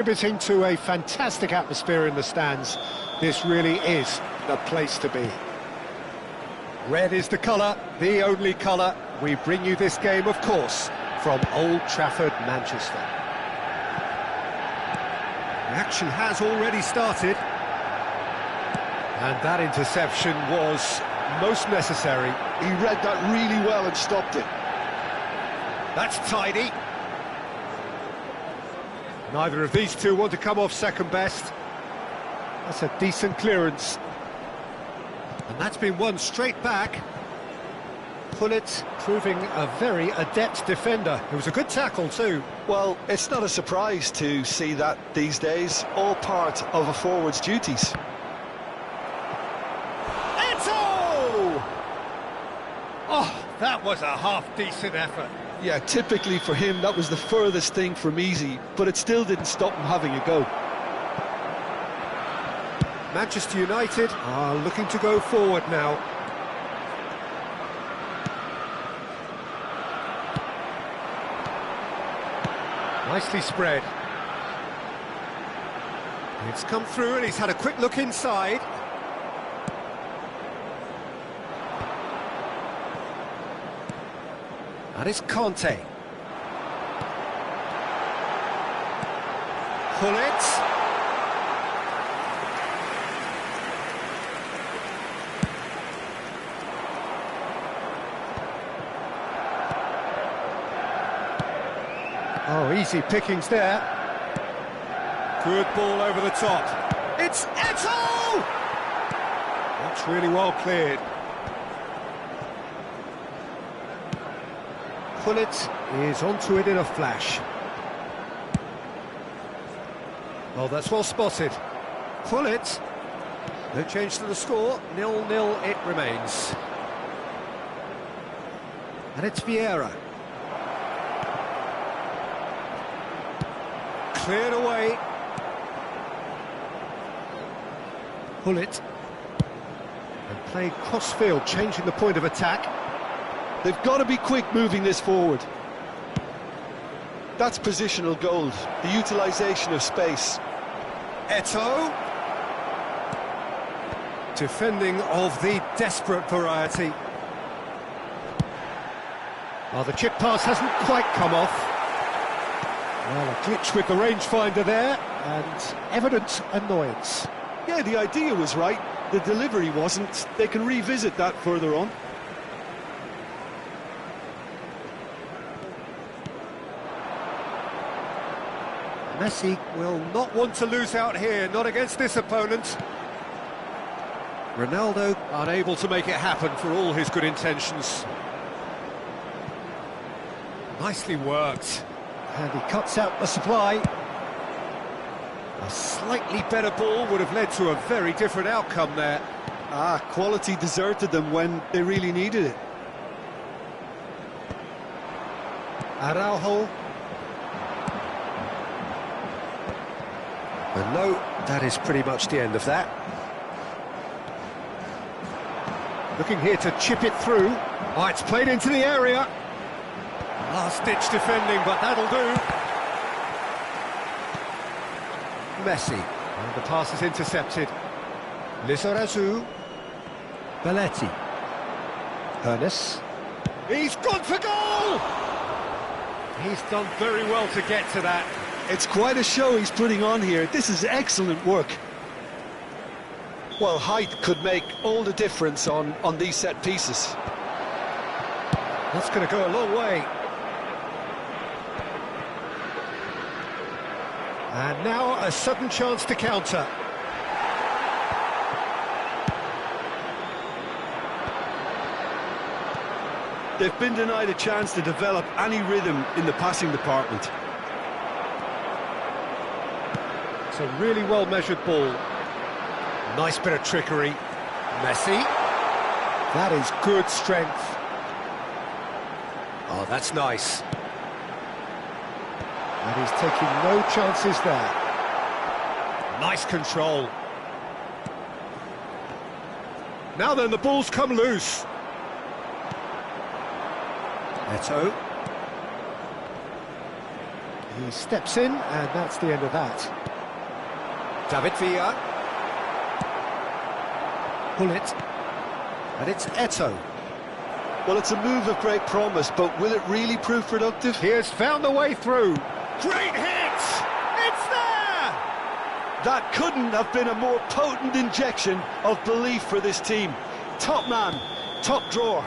Contributing to a fantastic atmosphere in the stands. This really is the place to be. Red is the colour, the only colour. We bring you this game, of course, from Old Trafford, Manchester. The action has already started. And that interception was most necessary. He read that really well and stopped it. That's tidy. Neither of these two want to come off second best. That's a decent clearance. And that's been won straight back. Pullet proving a very adept defender. It was a good tackle too. Well, it's not a surprise to see that these days, all part of a forward's duties. Oh, that was a half-decent effort. Yeah, typically for him, that was the furthest thing from easy, but it still didn't stop him having a go. Manchester United are looking to go forward now. Nicely spread. It's come through and he's had a quick look inside. That is Conte. Pullet. Oh, easy pickings there. Good ball over the top. It's Eto'o! That's really well cleared. Pullet is onto it in a flash. Oh, that's well spotted. Pullet. No change to the score. 0-0 it remains. And it's Vieira. Cleared away. Pullet. And played cross-field, changing the point of attack. They've got to be quick moving this forward. That's positional gold, the utilisation of space. Eto'o. Defending of the desperate variety. Well, the chip pass hasn't quite come off. Well, a glitch with the rangefinder there, and evident annoyance. Yeah, the idea was right, the delivery wasn't. They can revisit that further on. Messi will not want to lose out here, not against this opponent. Ronaldo unable to make it happen for all his good intentions. Nicely worked. And he cuts out the supply. A slightly better ball would have led to a very different outcome there. Quality deserted them when they really needed it. Araujo. And no, that is pretty much the end of that. Looking here to chip it through. Oh, it's played into the area. Last-ditch defending, but that'll do. Messi. And the pass is intercepted. Lizarazu. Belletti. Ernest. He's gone for goal! He's done very well to get to that. It's quite a show he's putting on here. This is excellent work. Well, height could make all the difference on these set pieces. That's going to go a long way. And now a sudden chance to counter. They've been denied a chance to develop any rhythm in the passing department. It's a really well-measured ball. Nice bit of trickery. Messi. That is good strength. Oh, that's nice. And he's taking no chances there. Nice control. Now then, the ball's come loose. Eto'o. He steps in, and that's the end of that. David Villa. Pull it. And it's Eto'o. Well, it's a move of great promise, but will it really prove productive? He has found the way through. Great hit! It's there! That couldn't have been a more potent injection of belief for this team. Top man, top drawer.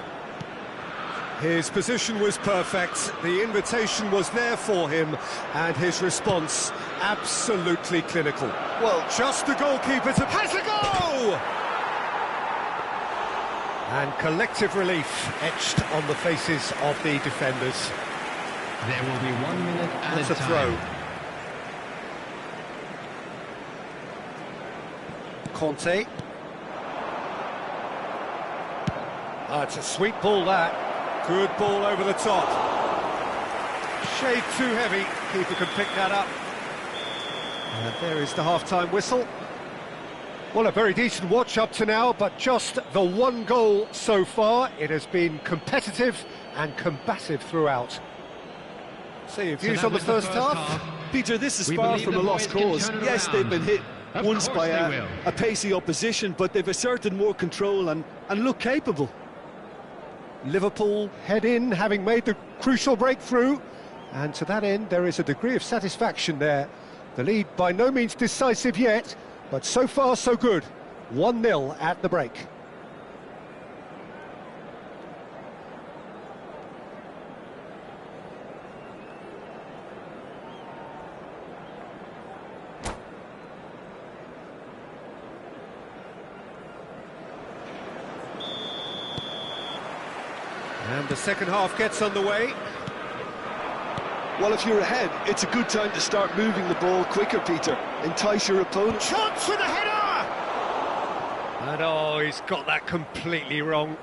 His position was perfect, the invitation was there for him, and his response absolutely clinical. Well, Just the goalkeeper to pass a goal! And collective relief etched on the faces of the defenders. There will be 1 minute at It's a a time. throw. Conte. It's a sweet ball, that. Good ball over the top. Shade too heavy. Keeper can pick that up. And there is the half-time whistle. Well, a very decent watch up to now, but just the one goal so far. It has been competitive and combative throughout. So your So views that on the was first half? Peter, this is We far believe from the a lost boys can cause. turn it Yes, around. they've been hit Of once course by they will. a pacey opposition, but they've asserted more control and look capable. Liverpool head in, having made the crucial breakthrough, and to that end there is a degree of satisfaction there. The lead by no means decisive yet, but so far so good. 1-0 at the break. And the second half gets underway. Well, if you're ahead, it's a good time to start moving the ball quicker, Peter. Entice your opponent. Chance for the header! And oh, he's got that completely wrong.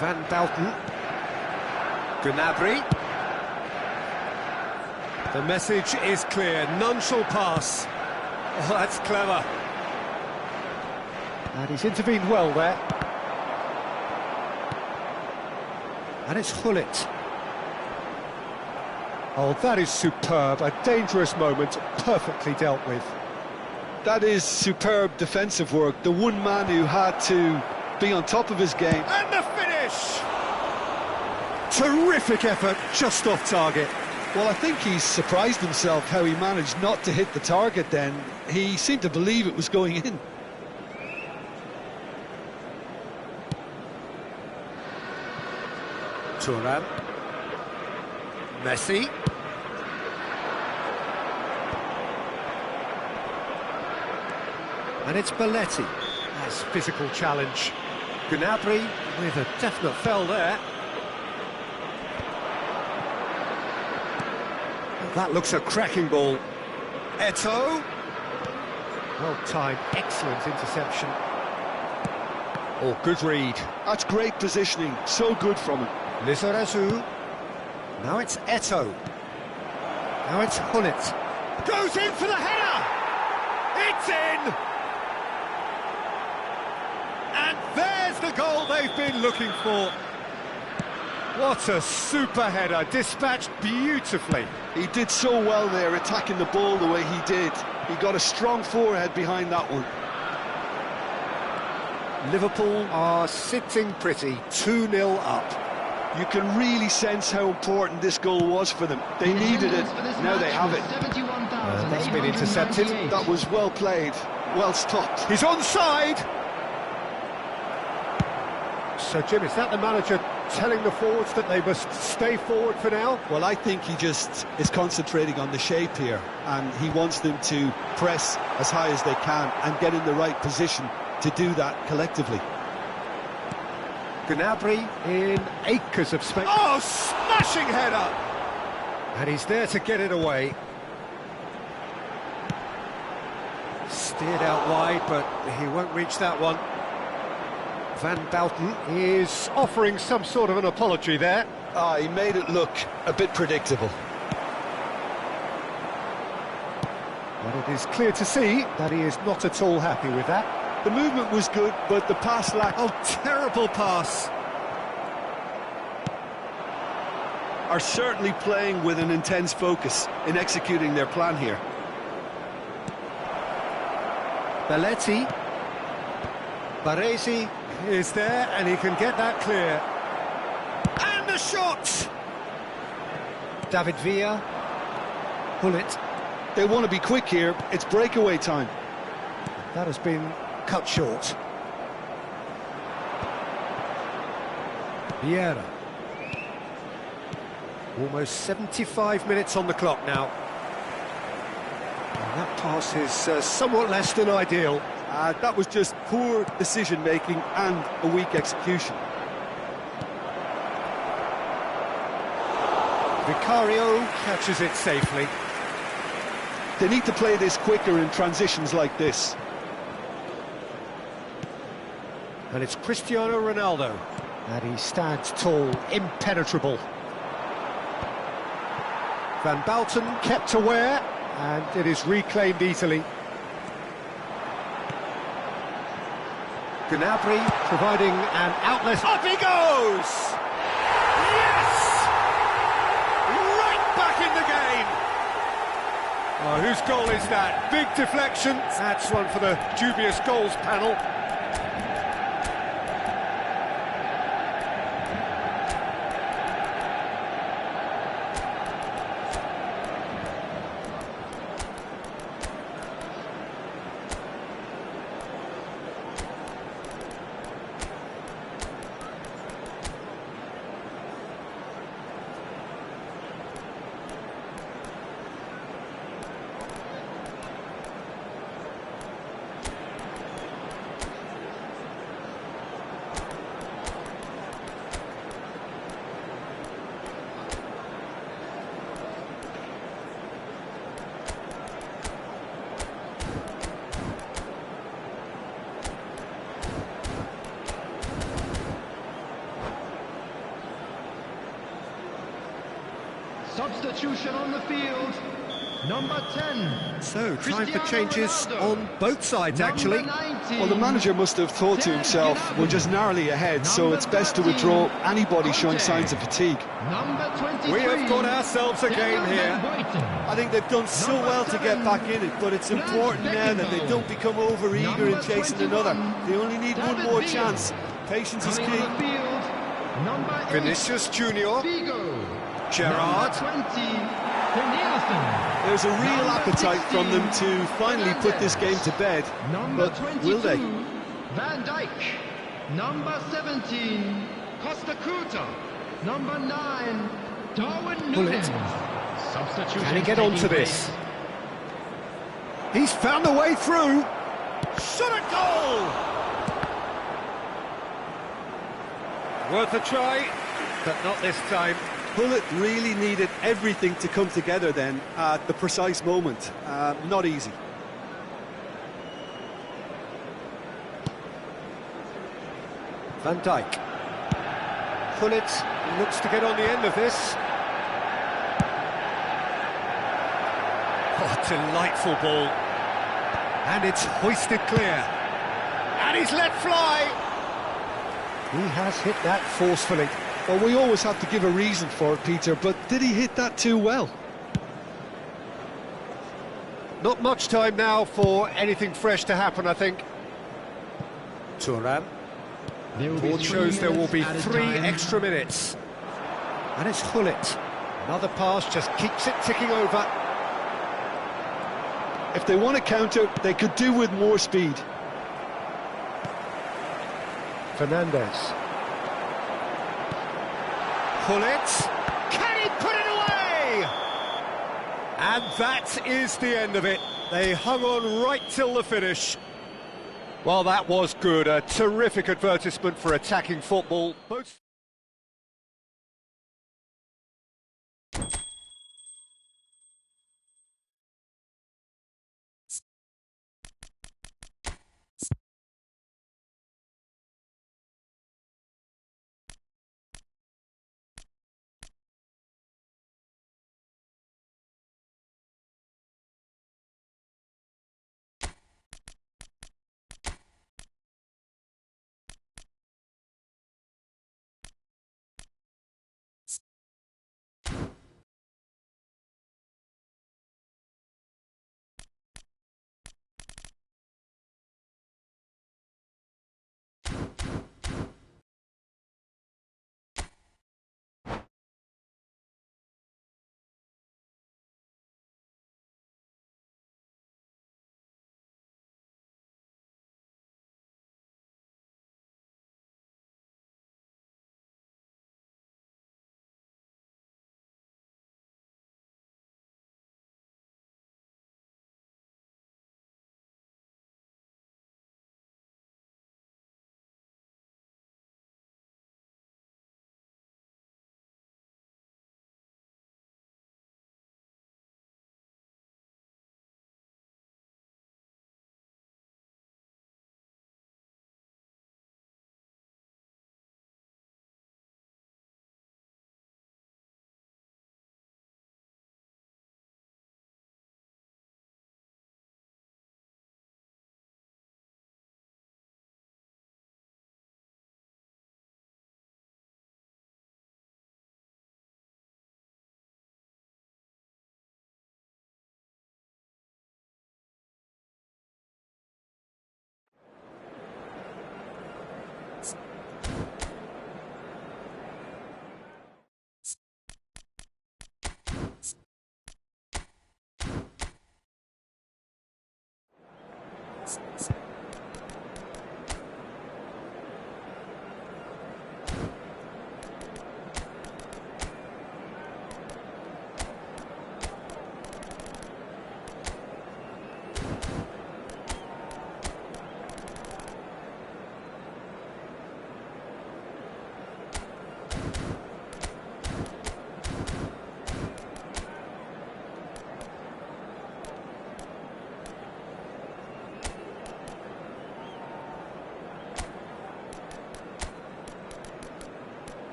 Van Belten. Gnabry. The message is clear, none shall pass. Oh, that's clever. And he's intervened well there. And it's Hullet. Oh, that is superb. A dangerous moment, perfectly dealt with. That is superb defensive work. The one man who had to be on top of his game. And the finish! Terrific effort, just off target. Well, I think he's surprised himself how he managed not to hit the target then. He seemed to believe it was going in. Thuram. Messi. And it's Belletti. Nice physical challenge. Gnabry with a definite fell there. That looks a cracking ball. Eto'o. Well timed, excellent interception. Oh, good read. That's great positioning, so good from him. Lizarazu. Now it's Eto'o. Now it's Hullet. Goes in for the header! It's in! And there's the goal they've been looking for. What a super header, dispatched beautifully. He did so well there, attacking the ball the way he did. He got a strong forehead behind that one. Liverpool are sitting pretty, 2-0 up. You can really sense how important this goal was for them. They needed it, now they have it. That's been intercepted. That was well played, well stopped. He's onside! So, Jim, is that the manager telling the forwards that they must stay forward for now? Well, I think he just is concentrating on the shape here, and he wants them to press as high as they can and get in the right position to do that collectively. Gnabry in acres of space. Oh, smashing header! And he's there to get it away. Steered out wide, but he won't reach that one. Van Belten is offering some sort of an apology there. He made it look a bit predictable. But it is clear to see that he is not at all happy with that. The movement was good, but the pass lacked. Oh, terrible pass. Are certainly playing with an intense focus in executing their plan here. Belletti. Baresi is there, and he can get that clear. And the shot! David Villa. Pull it. They want to be quick here. It's breakaway time. That has been cut short. Vieira. Almost 75 minutes on the clock now. And that pass is somewhat less than ideal. That was just poor decision-making and a weak execution. Vicario catches it safely. They need to play this quicker in transitions like this. And it's Cristiano Ronaldo. And he stands tall, impenetrable. Van Balten kept aware, and it is reclaimed easily. Gnabry providing an outlet. Up he goes! Yes! Right back in the game! Oh, whose goal is that? Big deflection. That's one for the dubious goals panel. Substitution on the field, number 10. So, time for changes on both sides, actually. Well, the manager must have thought to himself, we're just narrowly ahead, so it's best to withdraw anybody showing signs of fatigue. We have got ourselves a game here. I think they've done so well to get back in it, but it's important now that they don't become over-eager in chasing another. They only need one more chance. Patience is key. Vinicius Junior. Gerrard. There's a real appetite from them to finally put this game to bed, but will they? Van Dijk, number 17, Costa Curta, number 9, Darwin Núñez. Can he get onto this? He's found a way through. Shot at goal! Worth a try, but not this time. Bullet really needed everything to come together then at the precise moment. Not easy. Van Dijk. Gullit looks to get on the end of this. Oh, delightful ball. And it's hoisted clear. And he's let fly. He has hit that forcefully. Well, we always have to give a reason for it, Peter, but did he hit that too well? Not much time now for anything fresh to happen, I think. Thuram. Board shows there will be 3 extra minutes. And it's Gullit. Another pass just keeps it ticking over. If they want to counter, they could do with more speed. Fernandez. Gullit. Can he put it away? And that is the end of it. They hung on right till the finish. Well, that was good. A terrific advertisement for attacking football. Both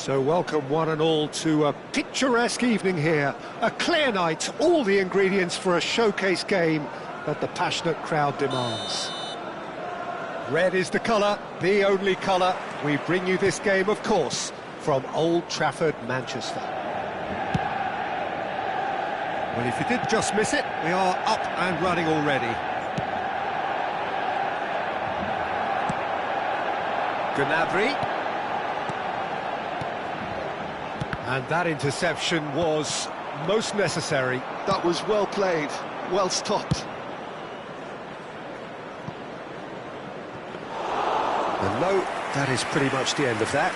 So welcome one and all to a picturesque evening here. A clear night, all the ingredients for a showcase game that the passionate crowd demands. Red is the colour, the only colour. We bring you this game, of course, from Old Trafford, Manchester. Well, if you did just miss it, we are up and running already. Gnabry. And that interception was most necessary. That was well played, well stopped. And no, that is pretty much the end of that.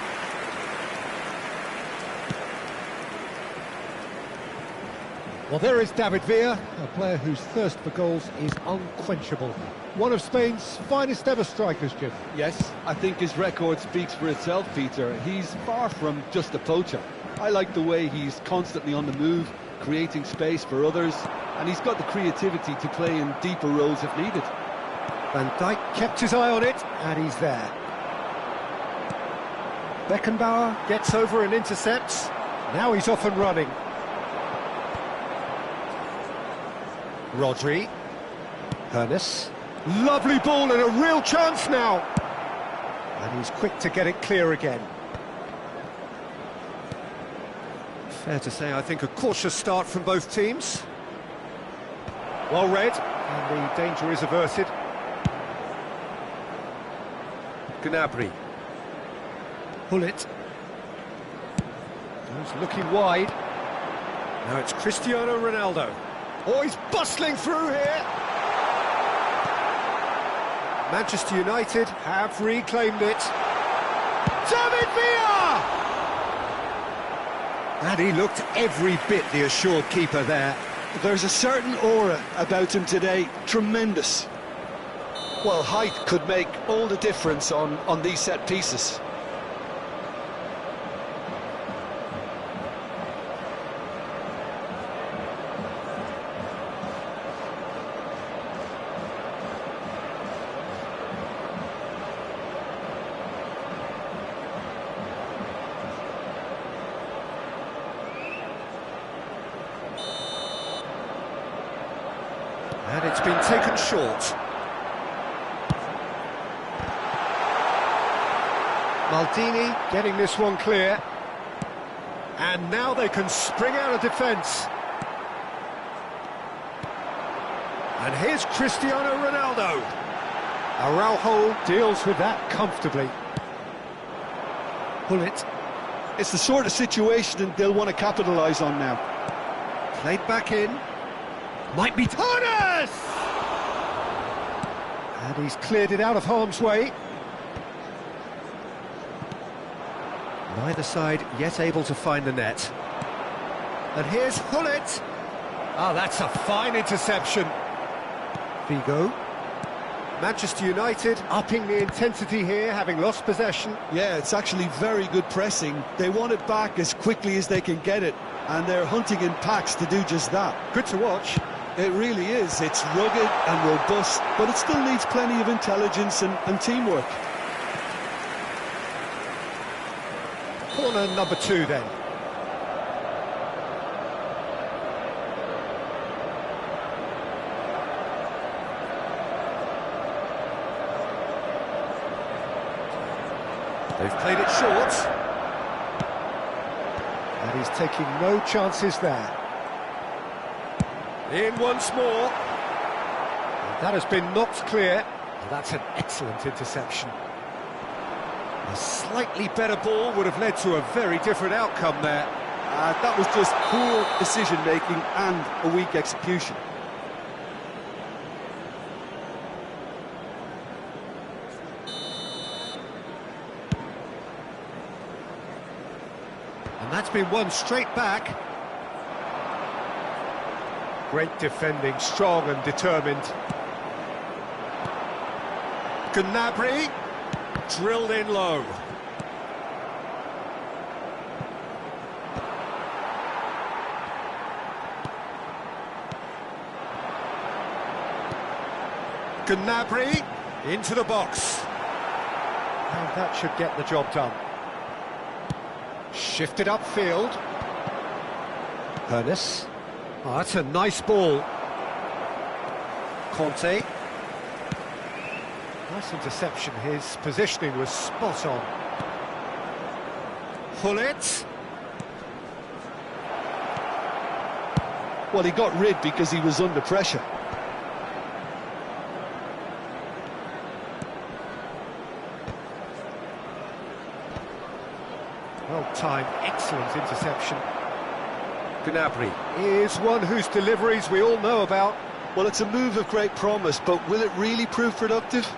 Well, there is David Villa, a player whose thirst for goals is unquenchable. One of Spain's finest ever strikers, Jim. Yes, I think his record speaks for itself, Peter. He's far from just a poacher. I like the way he's constantly on the move, creating space for others, and he's got the creativity to play in deeper roles if needed. Van Dijk kept his eye on it, and he's there. Beckenbauer gets over and intercepts. Now he's off and running. Rodri. Ernest. Lovely ball and a real chance now. And he's quick to get it clear again. Fair to say, I think, a cautious start from both teams. Well read, and the danger is averted. Gnabry. Hullet. He's looking wide. Now it's Cristiano Ronaldo. Oh, he's bustling through here. Manchester United have reclaimed it. David Villa! And he looked every bit the assured keeper there. There's a certain aura about him today, tremendous. Well, height could make all the difference on these set pieces. been taken short. Maldini getting this one clear. And now they can spring out of defence. And here's Cristiano Ronaldo. Araujo deals with that comfortably. Pull it. It's the sort of situation they'll want to capitalise on now. Played back in. Might be Torres! And he's cleared it out of harm's way. Neither side yet able to find the net. And here's Hullet. Ah, that's a fine interception. Figo. Manchester United upping the intensity here, having lost possession. Yeah, it's actually very good pressing. They want it back as quickly as they can get it, and they're hunting in packs to do just that. Good to watch. It really is. It's rugged and robust, but it still needs plenty of intelligence and teamwork. Corner number 2 then. They've played it short. And he's taking no chances there. In once more. And that has been knocked clear. Well, that's an excellent interception. A slightly better ball would have led to a very different outcome there. That was just poor decision-making and a weak execution. And that's been won straight back. Great defending, strong and determined. Gnabry, drilled in low. Gnabry, into the box. And that should get the job done. Shifted upfield. Ernest. Oh, that's a nice ball. Conte. Nice interception. His positioning was spot on. Hullet. Well, he got rid because he was under pressure. Well-timed, excellent interception. Gnabry is one whose deliveries we all know about. Well, it's a move of great promise, but will it really prove productive?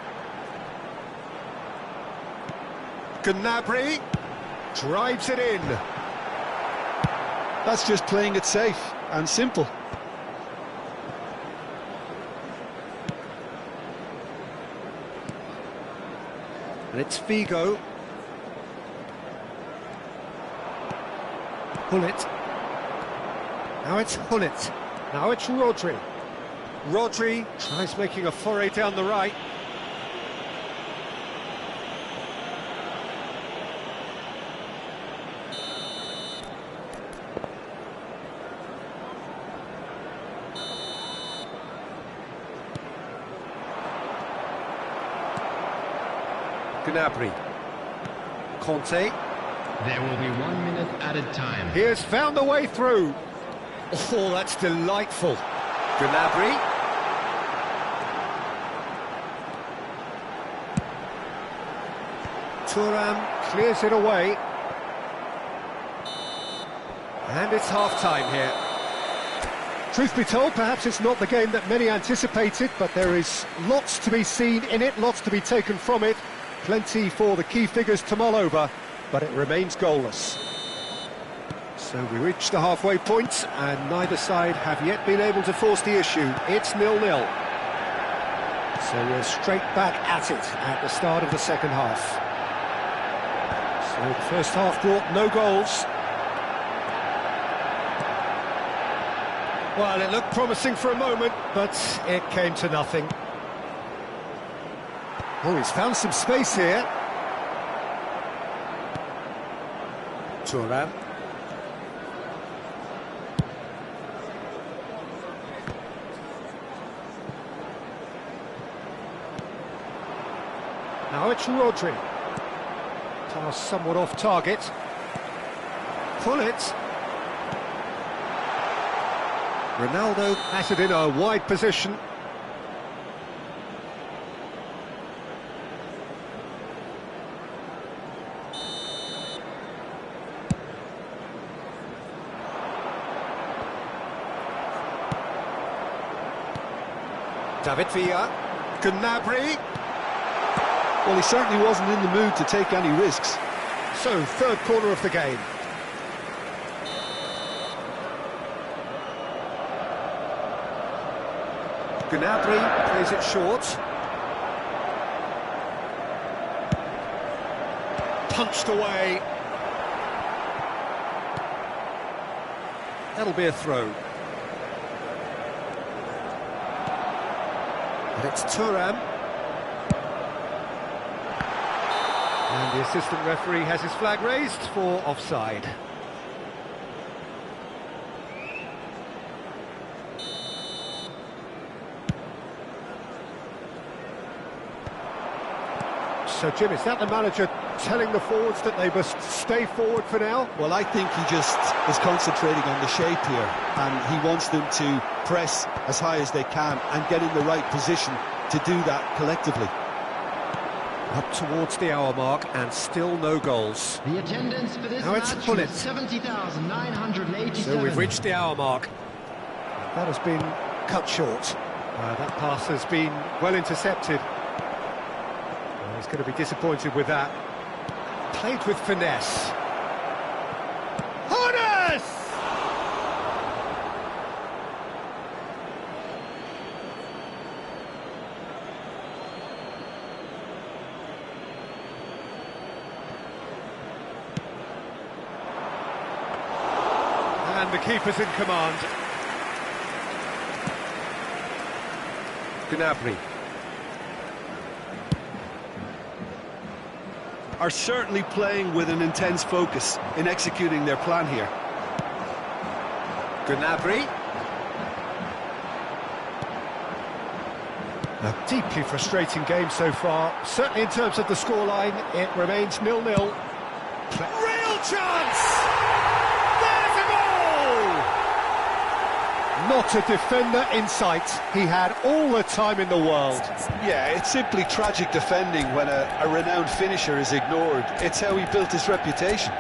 Gnabry drives it in. That's just playing it safe and simple. And it's Figo. Hullet. Now it's Hullet. Now it's Rodri. Rodri tries making a foray down the right. Gnabry. Conte. There will be 1 minute added time. He has found a way through. Oh, that's delightful. Gnabry. Thuram clears it away. And it's half-time here. Truth be told, perhaps it's not the game that many anticipated, but there is lots to be seen in it, lots to be taken from it. Plenty for the key figures to mull over, but it remains goalless. So we reach the halfway point, and neither side have yet been able to force the issue. It's 0-0. So we're straight back at it at the start of the second half. So the first half brought no goals. Well, it looked promising for a moment, but it came to nothing. Oh, he's found some space here. Thuram. Now it's Rodri. Pass somewhat off target. Pull it. Ronaldo has it in a wide position. David Villa. Gnabry. Well, he certainly wasn't in the mood to take any risks. So, third corner of the game. Gnabry plays it short. Punched away. That'll be a throw. And it's Thuram. And the assistant referee has his flag raised for offside. So, Jim, is that the manager telling the forwards that they must stay forward for now? Well, I think he just is concentrating on the shape here, and he wants them to press as high as they can and get in the right position to do that collectively. Up towards the hour mark and still no goals. The attendance for this Now it's match Pullet. was 70,987. So we've reached the hour mark. That has been cut short. That pass has been well intercepted. He's going to be disappointed with that. Played with finesse. Honest! And the keeper's in command. Gnabry. Are certainly playing with an intense focus in executing their plan here. Gnabry. A deeply frustrating game so far. Certainly in terms of the scoreline, it remains 0-0. Real chance! There's a goal! Not a defender in sight. He had all the time in the world. Yeah, it's simply tragic defending when a renowned finisher is ignored. It's how he built his reputation.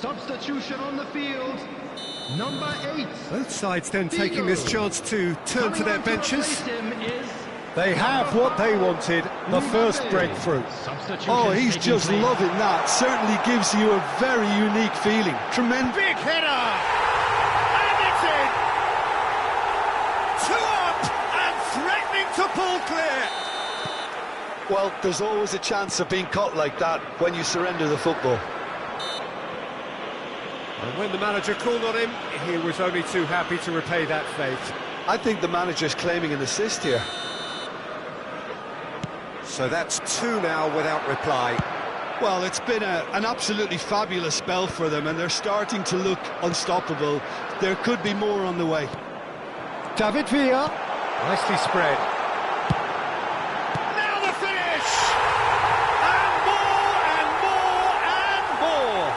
Substitution on the field, number 8. Both sides then taking this chance to turn to their benches. Is They have what they wanted, the first breakthrough. Oh, he's just loving that. Certainly gives you a very unique feeling. Tremendous. Big header! And it's in! 2 up and threatening to pull clear. Well, there's always a chance of being caught like that when you surrender the football. And when the manager called on him, he was only too happy to repay that faith. I think the manager's claiming an assist here. So that's 2 now without reply. Well, it's been an absolutely fabulous spell for them, and they're starting to look unstoppable. There could be more on the way. David Villa, nicely spread. Now the finish! And more and more and more!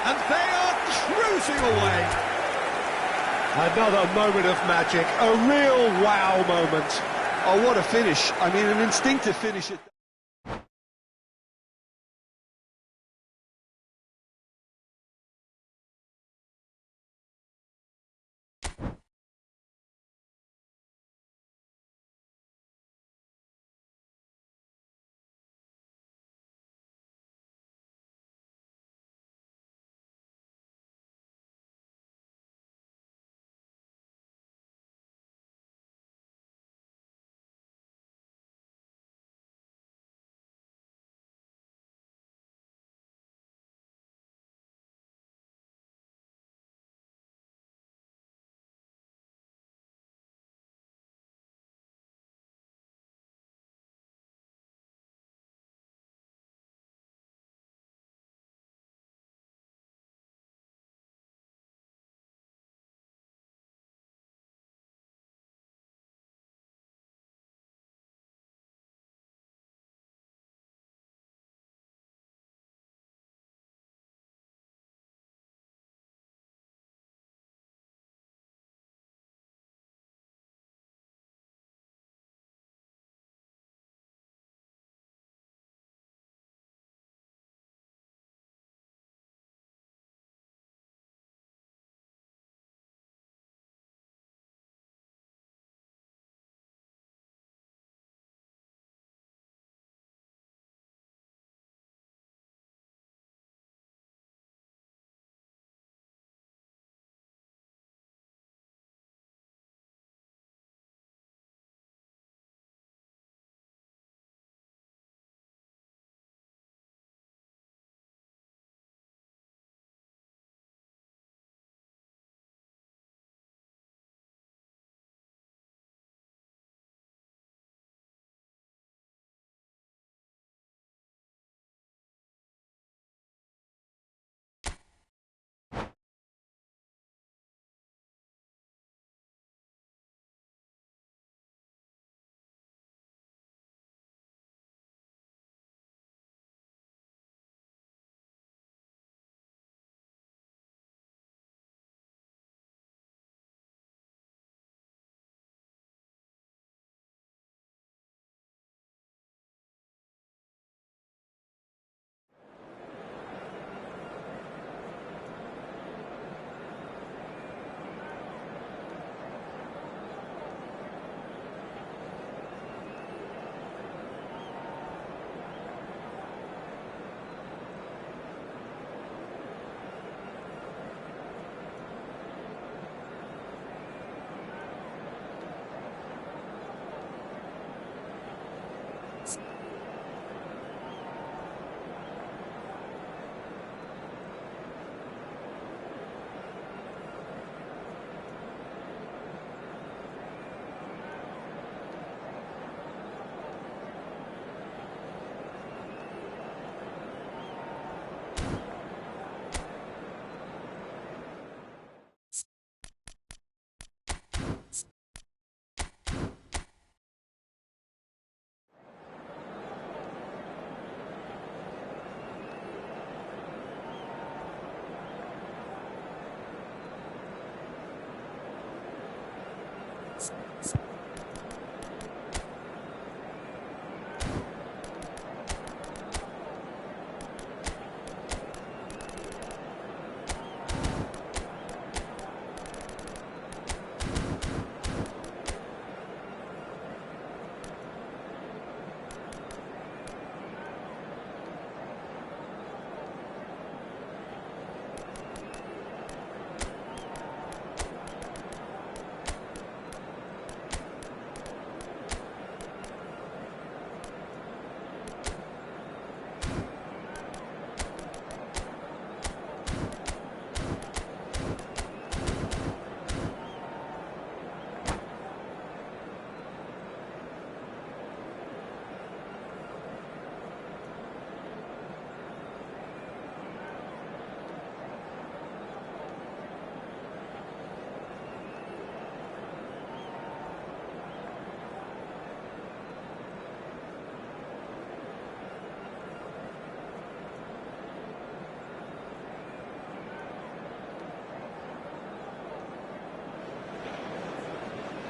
And they are cruising away. Another moment of magic, a real wow moment. Oh, what a finish. I mean, an instinctive finish.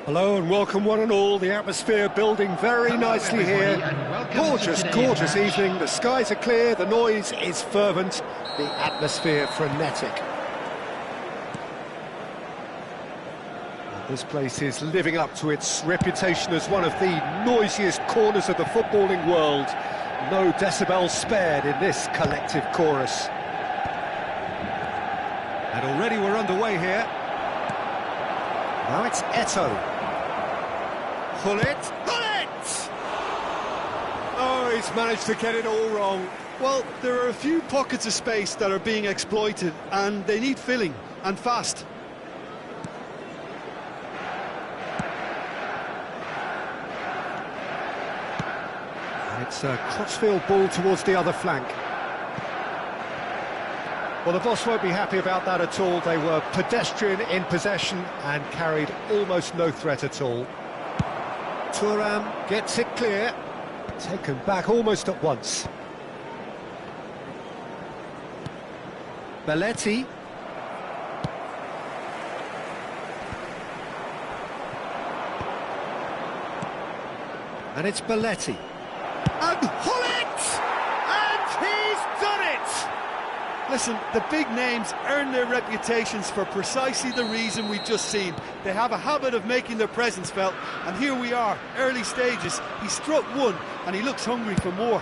Hello and welcome one and all. The atmosphere building very nicely here. Gorgeous, gorgeous evening. The skies are clear, the noise is fervent, the atmosphere frenetic. And this place is living up to its reputation as one of the noisiest corners of the footballing world. No decibels spared in this collective chorus. And already we're underway here. Now it's Eto'o. Gullit! Oh, he's managed to get it all wrong. Well, there are a few pockets of space that are being exploited, and they need filling, and fast. It's a crossfield ball towards the other flank. Well, the boss won't be happy about that at all. They were pedestrian in possession and carried almost no threat at all. Thuram gets it clear, taken back almost at once. Belletti. And it's Belletti. And Gullit! And he's done it! Listen, the big names earn their reputations for precisely the reason we've just seen. They have a habit of making their presence felt, and here we are, early stages. He struck one, and he looks hungry for more.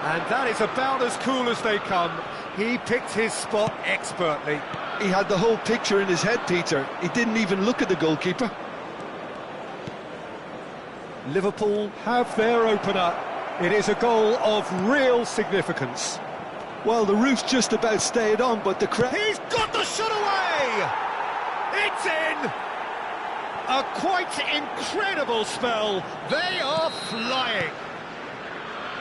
And that is about as cool as they come. He picked his spot expertly. He had the whole picture in his head, Peter. He didn't even look at the goalkeeper. Liverpool have their opener. It is a goal of real significance. Well, the roof's just about stayed on, but the crowd... He's got the shot away! It's in! A quite incredible spell. They are flying.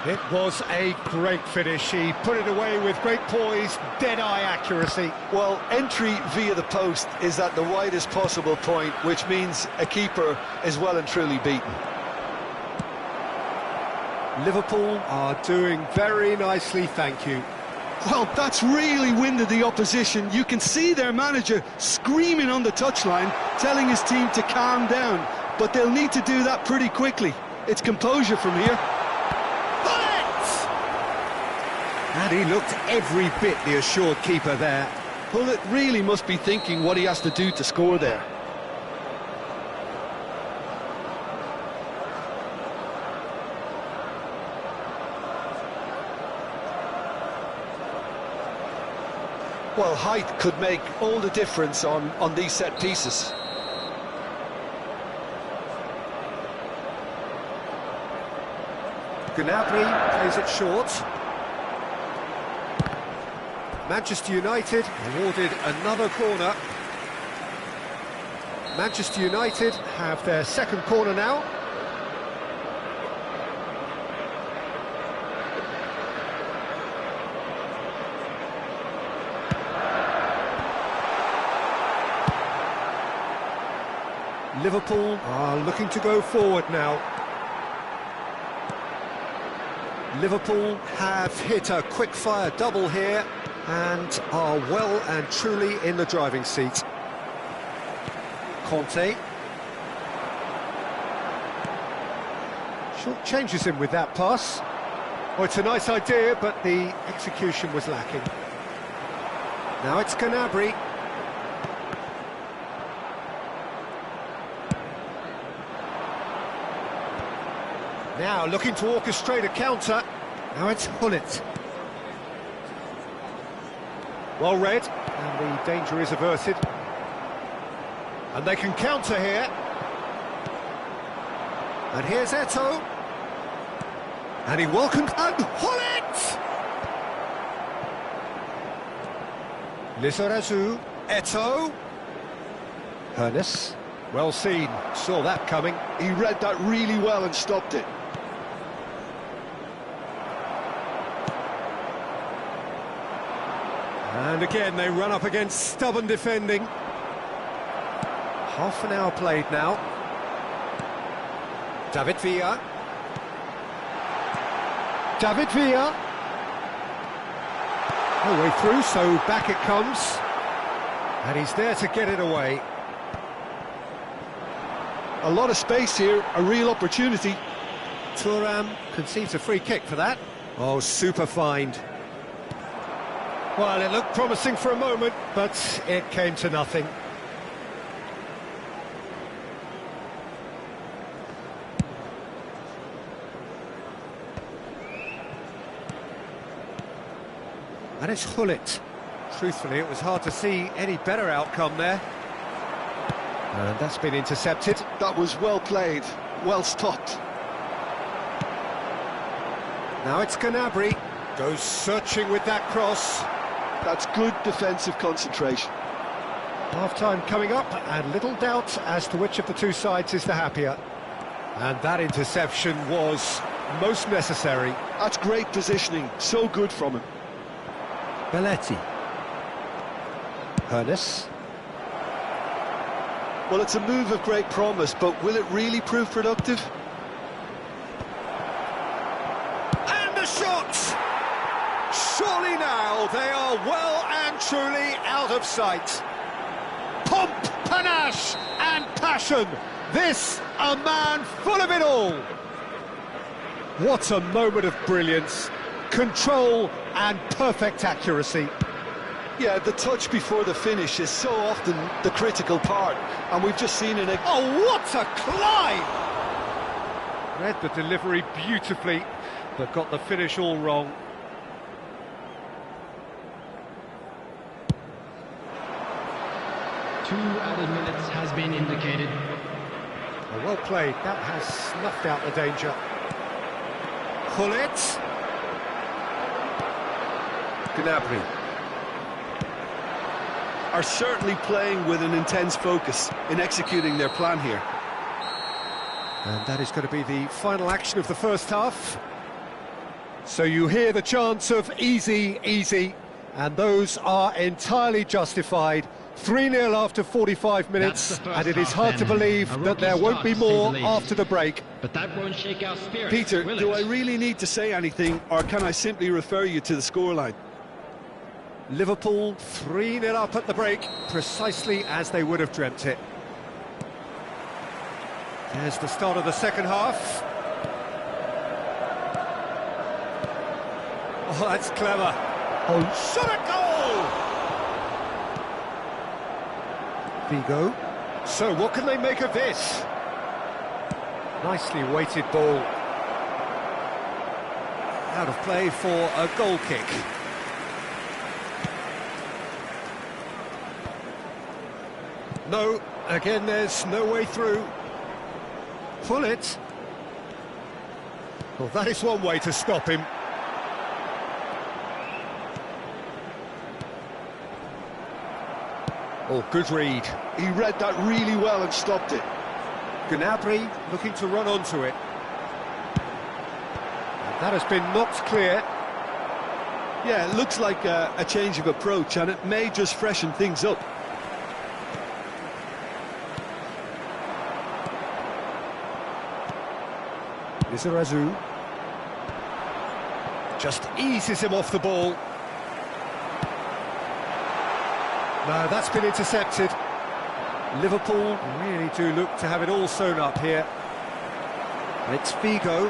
It was a great finish. He put it away with great poise, dead-eye accuracy. Well, entry via the post is at the widest possible point, which means a keeper is well and truly beaten. Liverpool are doing very nicely, thank you. Well, that's really winded the opposition. You can see their manager screaming on the touchline, telling his team to calm down. But they'll need to do that pretty quickly. It's composure from here. Gullit! And he looked every bit the assured keeper there. Gullit really must be thinking what he has to do to score there. Well, height could make all the difference on these set pieces. Gnabry plays it short. Manchester United awarded another corner. Manchester United have their second corner now. Liverpool are looking to go forward now. Liverpool have hit a quick-fire double here and are well and truly in the driving seat. Conte. Short changes him with that pass. Oh, it's a nice idea, but the execution was lacking. Now it's Gnabry. Now looking to orchestrate a counter. Now it's Gullit. Well read, and the danger is averted. And they can counter here. And here's Eto'o. And he welcomed... And Gullit! Lizarazu. Eto'o. Ernest. Well seen, saw that coming. He read that really well and stopped it. And again, they run up against stubborn defending. Half an hour played now. David Villa. David Villa. No way through, so back it comes. And he's there to get it away. A lot of space here, a real opportunity. Thuram concedes a free kick for that. Oh, super find. Well, it looked promising for a moment, but it came to nothing. And it's Hullet. Truthfully, it was hard to see any better outcome there. And that's been intercepted. That was well played, well stopped. Now it's Gnabry. Goes searching with that cross. That's good defensive concentration. Half-time coming up, and little doubt as to which of the two sides is the happier. And that interception was most necessary. That's great positioning, so good from him. Belletti. Ernest. Well, it's a move of great promise, but will it really prove productive? And the shots! Surely now they are well and truly out of sight. Pomp, panache and passion. This, a man full of it all. What a moment of brilliance. Control and perfect accuracy. Yeah, the touch before the finish is so often the critical part, and we've just seen it. Oh, what a climb! Read the delivery beautifully, but got the finish all wrong. Two added minutes has been indicated. Oh, well played, that has snuffed out the danger. Hullet. Gnabry. Are certainly playing with an intense focus in executing their plan here. And that is going to be the final action of the first half. So you hear the chants of easy, easy, and those are entirely justified. 3-0 after 45 minutes, and it is hard to believe that there won't be more after the break. But that won't shake our spirits, Peter, will do it? I really need to say anything, or can I simply refer you to the scoreline? Liverpool 3-0 up at the break, precisely as they would have dreamt it. There's the start of the second half. Oh, that's clever. Oh, shot at goal! Vigo. So, what can they make of this? Nicely weighted ball. Out of play for a goal kick. No, again there's no way through. Pull it. Well, that is one way to stop him. Oh, good read. He read that really well and stopped it. Gnabry looking to run onto it. And that has been knocked clear. Yeah, it looks like a change of approach, and it may just freshen things up. Lizarazu just eases him off the ball. No, that's been intercepted. Liverpool really do look to have it all sewn up here. It's Vigo.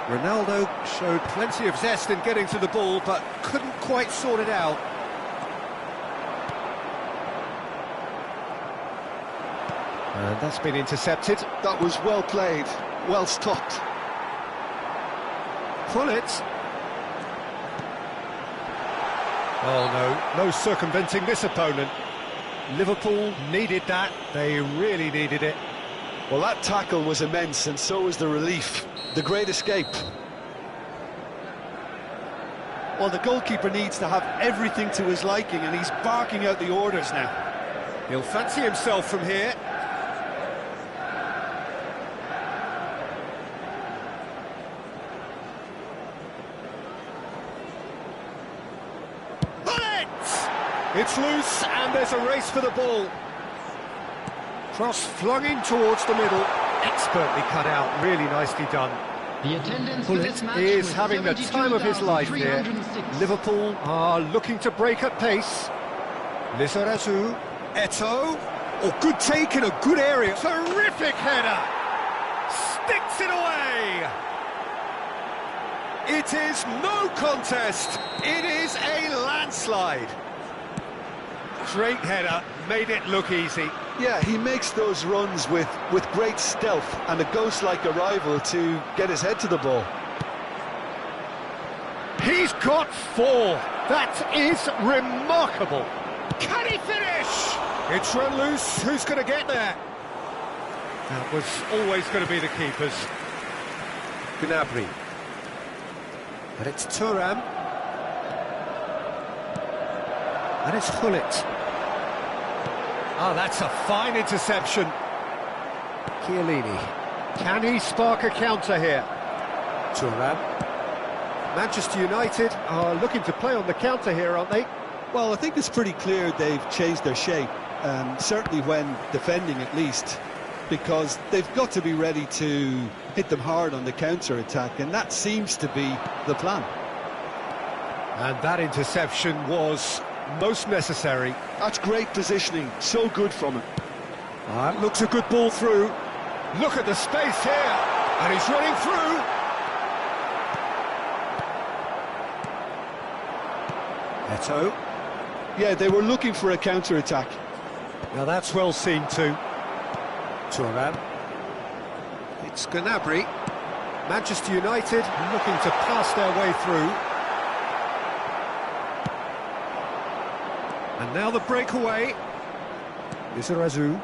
Ronaldo showed plenty of zest in getting to the ball, but couldn't quite sort it out. And that's been intercepted. That was well played, well stopped. Pull it. Oh no, no circumventing this opponent. Liverpool needed that, they really needed it. Well, that tackle was immense, and so was the relief. The great escape. Well, the goalkeeper needs to have everything to his liking, and he's barking out the orders now. He'll fancy himself from here. It's loose, and there's a race for the ball. Cross flung in towards the middle. Expertly cut out, really nicely done. The attendance for this match is was having the time of his life here. 72,306. Liverpool are looking to break at pace. Lizarazu. Eto'o. Oh, good take in a good area. Terrific header. Sticks it away. It is no contest. It is a landslide. Great header, made it look easy. Yeah, he makes those runs with great stealth and a ghost-like arrival to get his head to the ball. He's got 4. That is remarkable. Can he finish? It's run loose. Who's going to get there? That was always going to be the keeper's. Gnabry. And it's Thuram. And it's Gullit. Oh, that's a fine interception. Chiellini. Can he spark a counter here? Thuram. Manchester United are looking to play on the counter here, aren't they? Well, I think it's pretty clear they've changed their shape, certainly when defending at least, because they've got to be ready to hit them hard on the counter-attack, and that seems to be the plan. And that interception was most necessary. That's great positioning, so good from him. That looks a good ball through. Look at the space here, and he's running through. Eto'o. Yeah, they were looking for a counter-attack. Now that's well seen too. Thuram. It's Gnabry. Manchester United looking to pass their way through. And now the breakaway. Lizarazu.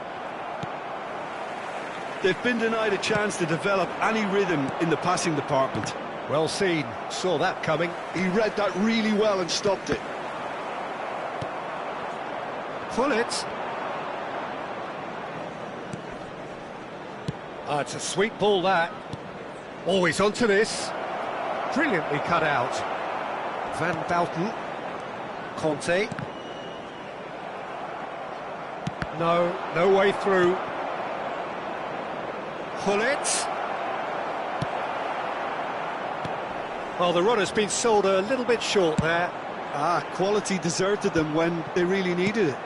They've been denied a chance to develop any rhythm in the passing department. Well seen. Saw that coming. He read that really well and stopped it. Gullit. Ah, it's a sweet ball, that. Always onto this. Brilliantly cut out. Van Bouten. Conte. No way through. Gullit. Well, the run has been sold a little bit short there. Quality deserted them when they really needed it.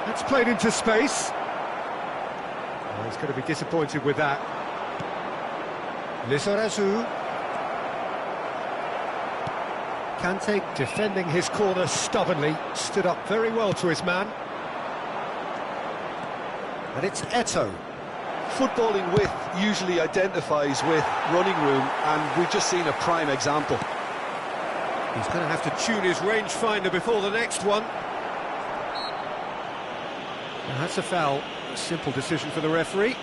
That's played into space. Oh, he's going to be disappointed with that. Lizarazu. Kante defending his corner stubbornly, stood up very well to his man. And it's Eto'o. Footballing width usually identifies with running room, and we've just seen a prime example. He's going to have to tune his rangefinder before the next one. And that's a foul. A simple decision for the referee.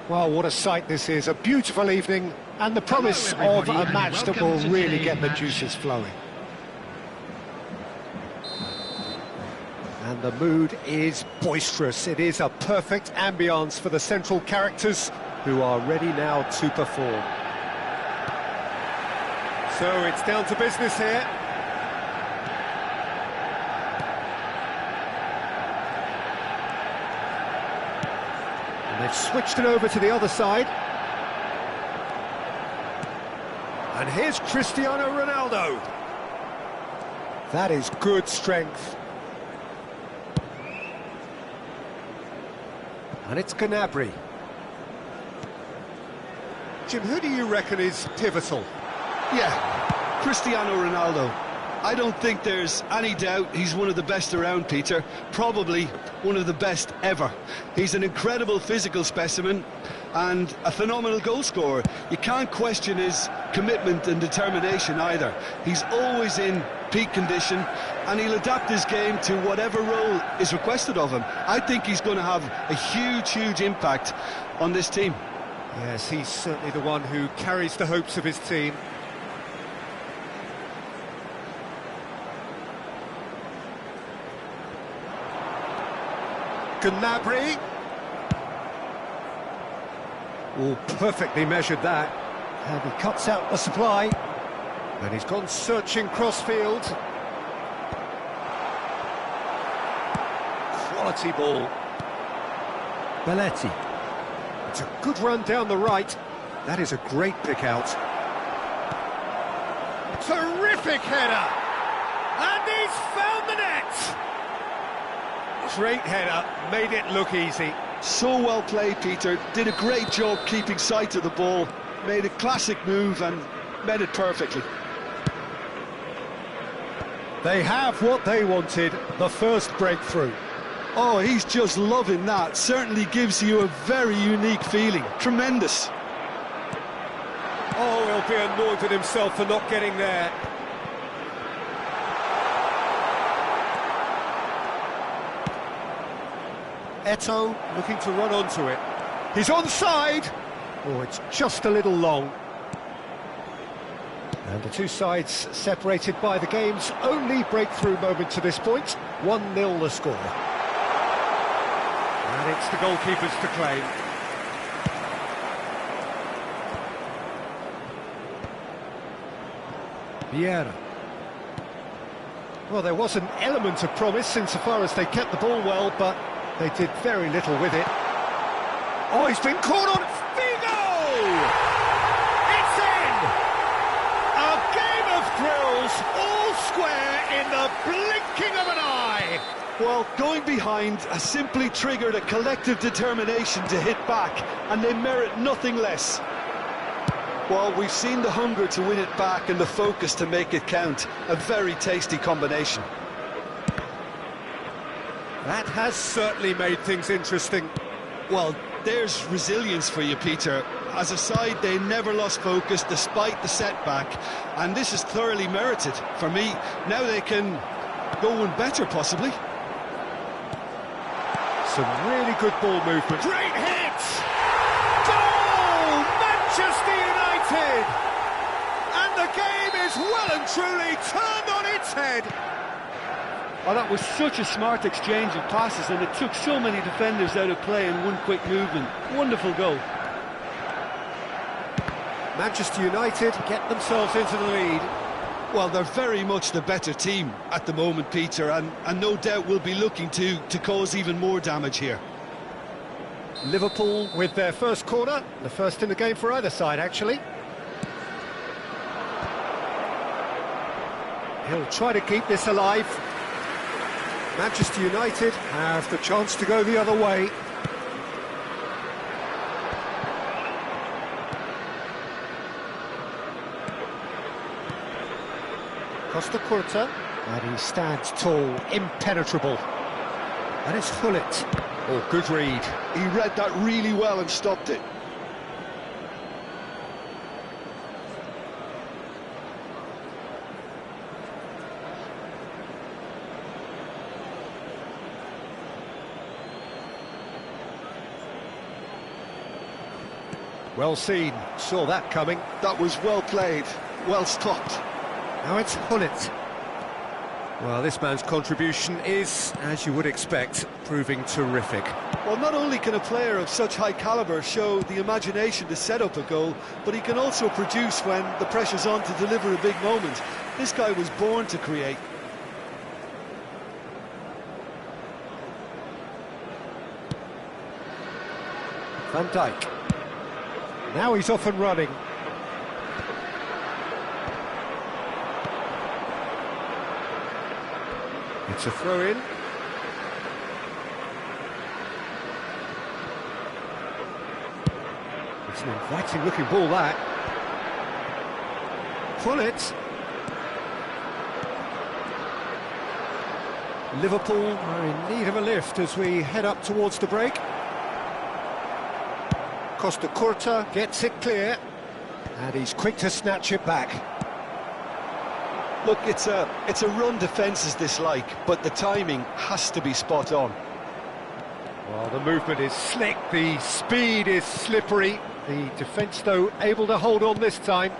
Well, what a sight this is. A beautiful evening and the promise of a match that will really get the juices flowing. And the mood is boisterous. It is a perfect ambience for the central characters who are ready now to perform. So it's down to business here. And they've switched it over to the other side. And here's Cristiano Ronaldo. That is good strength. And it's Gnabry. Jim, who do you reckon is pivotal? Yeah, Cristiano Ronaldo. I don't think there's any doubt he's one of the best around, Peter. Probably one of the best ever. He's an incredible physical specimen and a phenomenal goal scorer. You can't question his commitment and determination either. He's always in peak condition and he'll adapt his game to whatever role is requested of him. I think he's going to have a huge impact on this team. Yes, he's certainly the one who carries the hopes of his team. Gnabry. Oh, perfectly measured that. And he cuts out the supply. And he's gone searching crossfield. Quality ball. Belletti. It's a good run down the right. That is a great pick out. Terrific header! And he's found the net! Great header, made it look easy. So well played, Peter. Did a great job keeping sight of the ball. Made a classic move and made it perfectly. They have what they wanted, the first breakthrough. Oh, he's just loving that. Certainly gives you a very unique feeling. Tremendous. Oh, he'll be annoyed with himself for not getting there. Eto'o looking to run onto it. He's onside! Oh, it's just a little long. And the two sides separated by the game's only breakthrough moment to this point. 1-0 the score. And it's the goalkeepers to claim. Vieira. Well, there was an element of promise insofar as they kept the ball well, but they did very little with it. Oh, he's been caught on Figo! It's in! A game of thrills, all square in the blinking of an eye! Well, going behind has simply triggered a collective determination to hit back, and they merit nothing less. Well, we've seen the hunger to win it back and the focus to make it count. A very tasty combination. That has certainly made things interesting. Well, there's resilience for you, Peter. As a side, they never lost focus despite the setback, and this is thoroughly merited. For me, now they can go one better, possibly. Some really good ball movement. Great hit! Goal! Manchester United! And the game is well and truly turned on its head. Oh, that was such a smart exchange of passes, and it took so many defenders out of play in one quick movement. Wonderful goal. Manchester United get themselves into the lead. Well, they're very much the better team at the moment, Peter, and no doubt will be looking to cause even more damage here. Liverpool with their first corner, the first in the game for either side, actually. He'll try to keep this alive. Manchester United have the chance to go the other way. Costa Curta, and he stands tall, impenetrable. And it's Hullet. Oh, good read. He read that really well and stopped it. Well seen, saw that coming. That was well played, well stopped. Now it's Hullet. Well, this man's contribution is, as you would expect, proving terrific. Well, not only can a player of such high calibre show the imagination to set up a goal, but he can also produce when the pressure's on to deliver a big moment. This guy was born to create. Van Dijk. Now he's off and running. It's a throw-in. It's an inviting-looking ball, that. Pull it. Liverpool are in need of a lift as we head up towards the break. Costa Curta gets it clear, and he's quick to snatch it back. Look, it's a run defence is dislike, but the timing has to be spot on. Well, the movement is slick, the speed is slippery. The defence, though, able to hold on this time.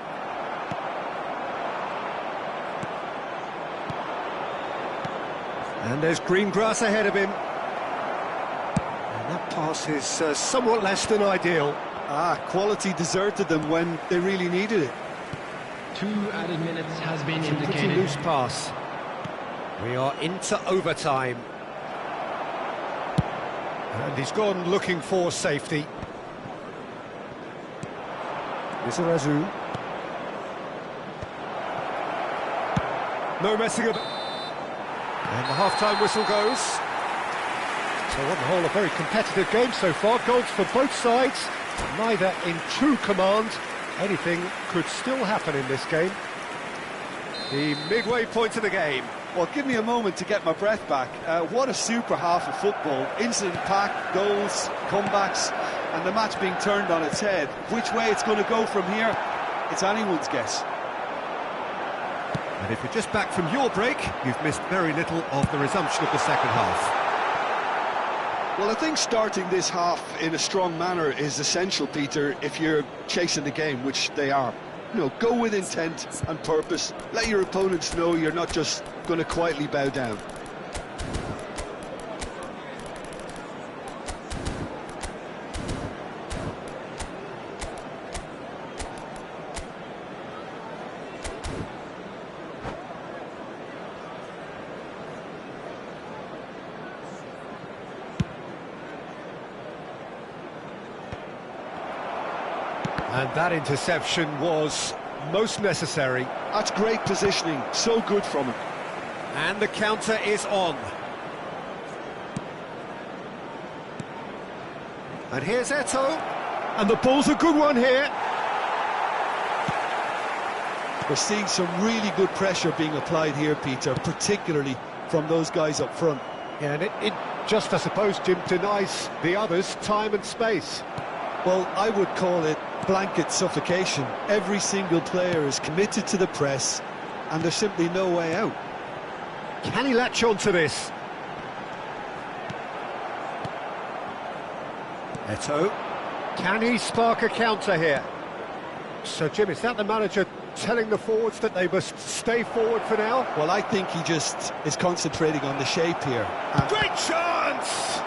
And there's green grass ahead of him. And that pass is somewhat less than ideal. Quality deserted them when they really needed it. 2 added minutes has been Pretty indicated. loose pass. We are into overtime. And he's gone looking for safety. Lizarazu. No messing about. And the half-time whistle goes. So on the whole, a very competitive game so far. Goals for both sides, neither in true command. Anything could still happen in this game. The midway point of the game. Well, give me a moment to get my breath back. What a super half of football. Incident-packed, goals, comebacks, and the match being turned on its head. Which way it's going to go from here, it's anyone's guess. And if you're just back from your break, you've missed very little of the resumption of the second half. Well, I think starting this half in a strong manner is essential, Peter, if you're chasing the game, which they are. You know, go with intent and purpose. Let your opponents know you're not just going to quietly bow down. And that interception was most necessary. That's great positioning, so good from him. And the counter is on. And here's Eto'o. And the ball's a good one here. We're seeing some really good pressure being applied here, Peter, particularly from those guys up front. Yeah, and it just, I suppose, Jim, denies the others time and space. Well, I would call it blanket suffocation. Every single player is committed to the press, and there's simply no way out. Can he latch on to this? Eto'o. Can he spark a counter here? So, Jim, is that the manager telling the forwards that they must stay forward for now? Well, I think he just is concentrating on the shape here. Great chance!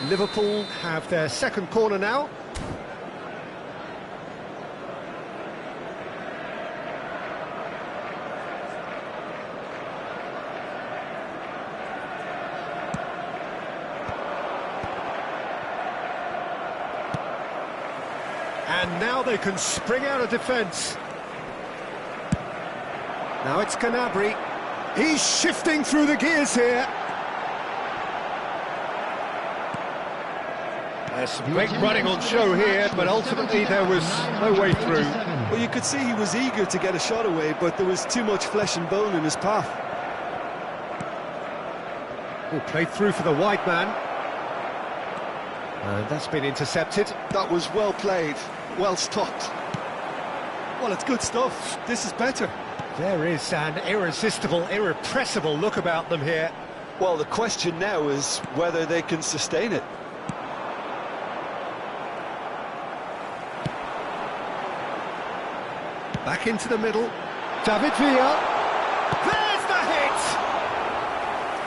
Liverpool have their second corner now. And now they can spring out of defence. Now it's Gnabry. He's shifting through the gears here. There's some great running on show here, but ultimately there was no way through. Well, you could see he was eager to get a shot away, but there was too much flesh and bone in his path. Oh, played through for the wide man. And that's been intercepted. That was well played, well stopped. Well, it's good stuff. This is better. There is an irresistible, irrepressible look about them here. Well, the question now is whether they can sustain it. Back into the middle. David Villa. There's the hit!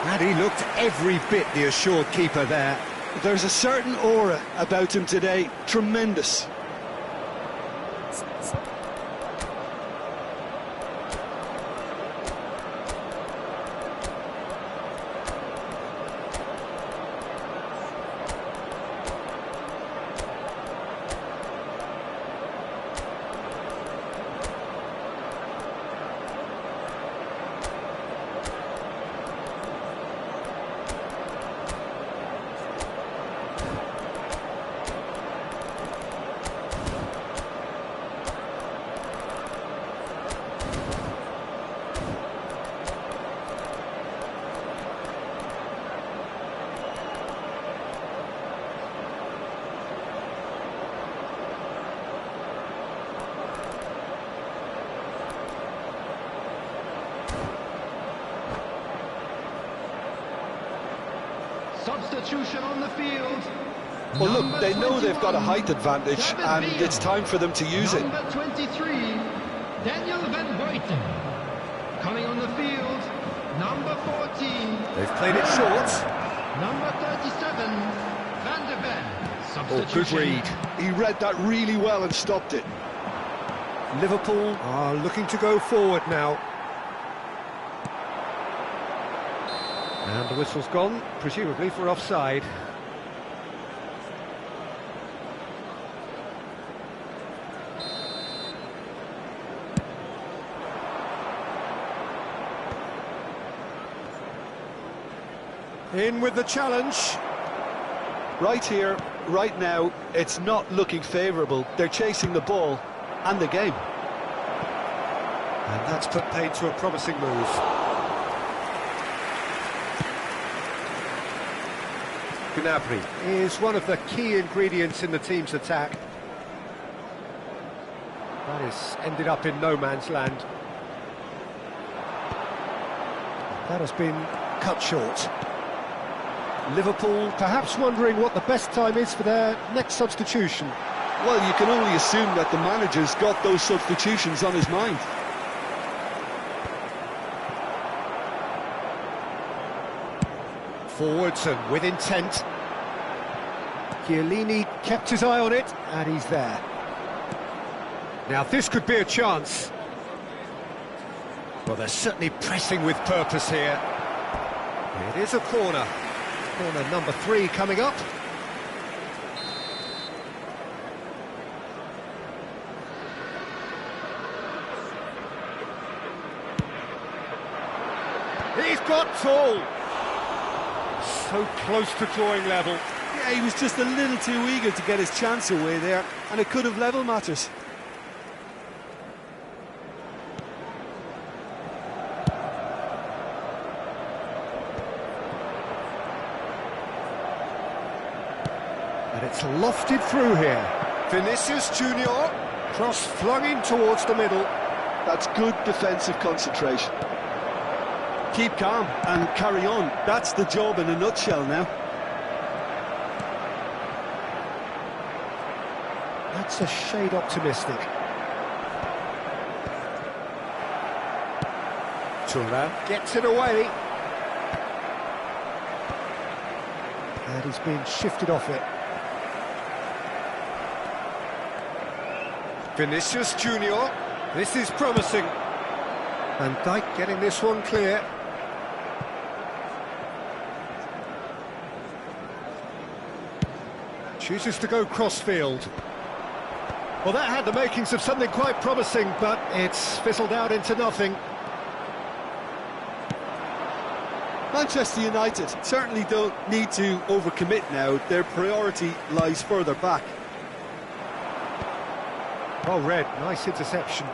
And he looked every bit the assured keeper there. There's a certain aura about him today. Tremendous. Substitution on the field. Well, look, they know they've got a 21, height advantage, David and Villa. it's time for them to use it. Number 23, Daniel Van Buiten. Coming on the field, number 14. They've played it short. Number 37, Van der Ven. Oh, good read. He read that really well and stopped it. Liverpool are looking to go forward now. And the whistle's gone, presumably for offside. In with the challenge. Right here, right now, it's not looking favourable. They're chasing the ball and the game. And that's put paid to a promising move. Gnabry is one of the key ingredients in the team's attack. That has ended up in no man's land. That has been cut short. Liverpool perhaps wondering what the best time is for their next substitution. Well, you can only assume that the manager's got those substitutions on his mind. Forwards and with intent. Chiellini kept his eye on it, and he's there. Now this could be a chance. Well, they're certainly pressing with purpose here. It is a corner. Corner number 3 coming up. He's got tall. So close to drawing level. Yeah, he was just a little too eager to get his chance away there, and it could have level matters. And it's lofted through here. Vinicius Junior, cross flung in towards the middle. That's good defensive concentration. Keep calm and carry on. That's the job in a nutshell now. That's a shade optimistic. Turan gets it away. And he's been shifted off it. Vinicius Junior, this is promising. Van Dijk getting this one clear. Chooses to go crossfield. Well, that had the makings of something quite promising, but it's fizzled out into nothing. Manchester United certainly don't need to overcommit now. Their priority lies further back. Well read, nice interception.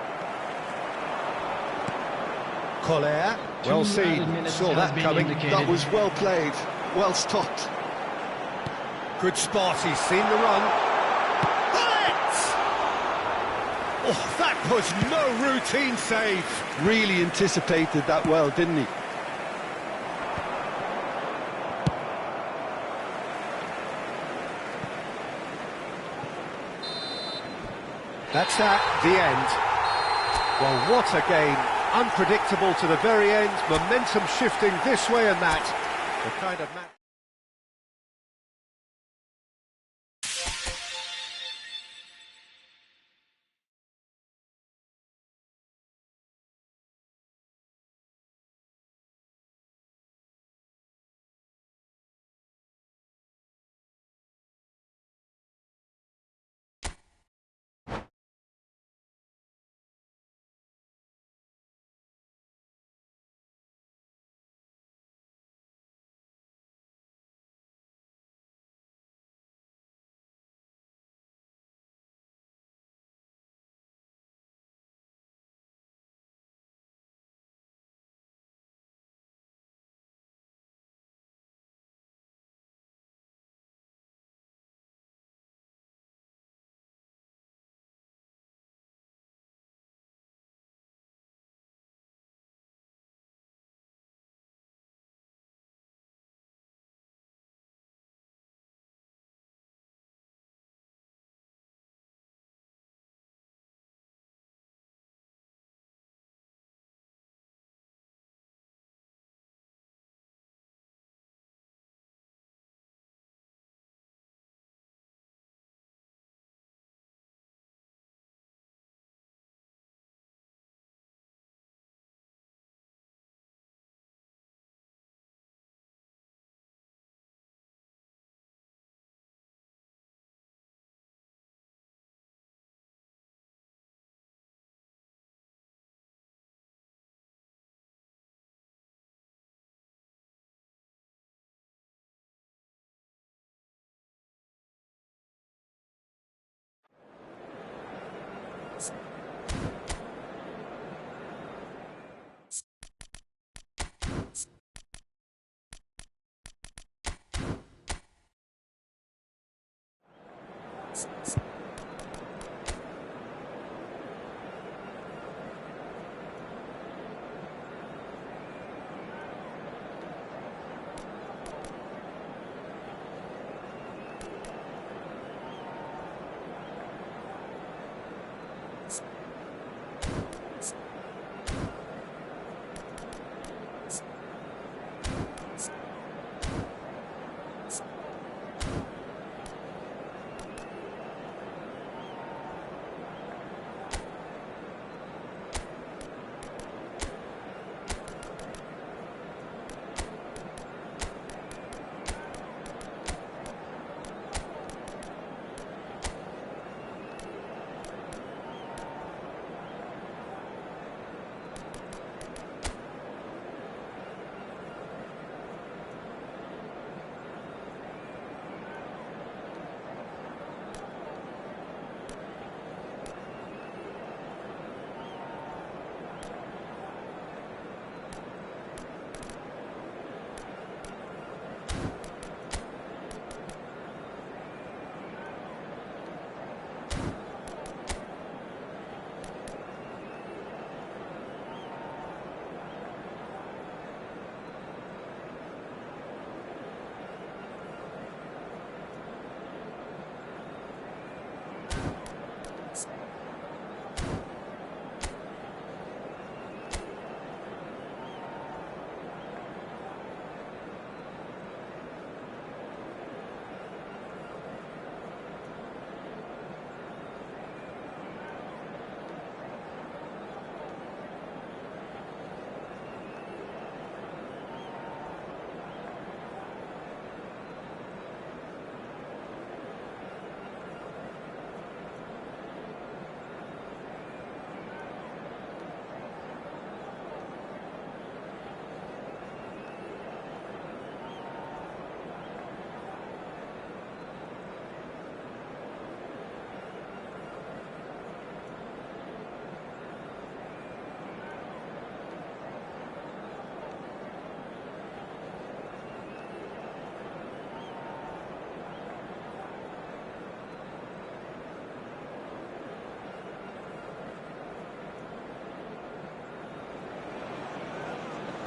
Collier, well seen, saw that coming. That was well played, well stopped. Good spot, he's seen the run. Bullet! Oh, that was no routine save. Really anticipated that well, didn't he? That's that, the end. Well, what a game. Unpredictable to the very end, momentum shifting this way and that. The kind of match...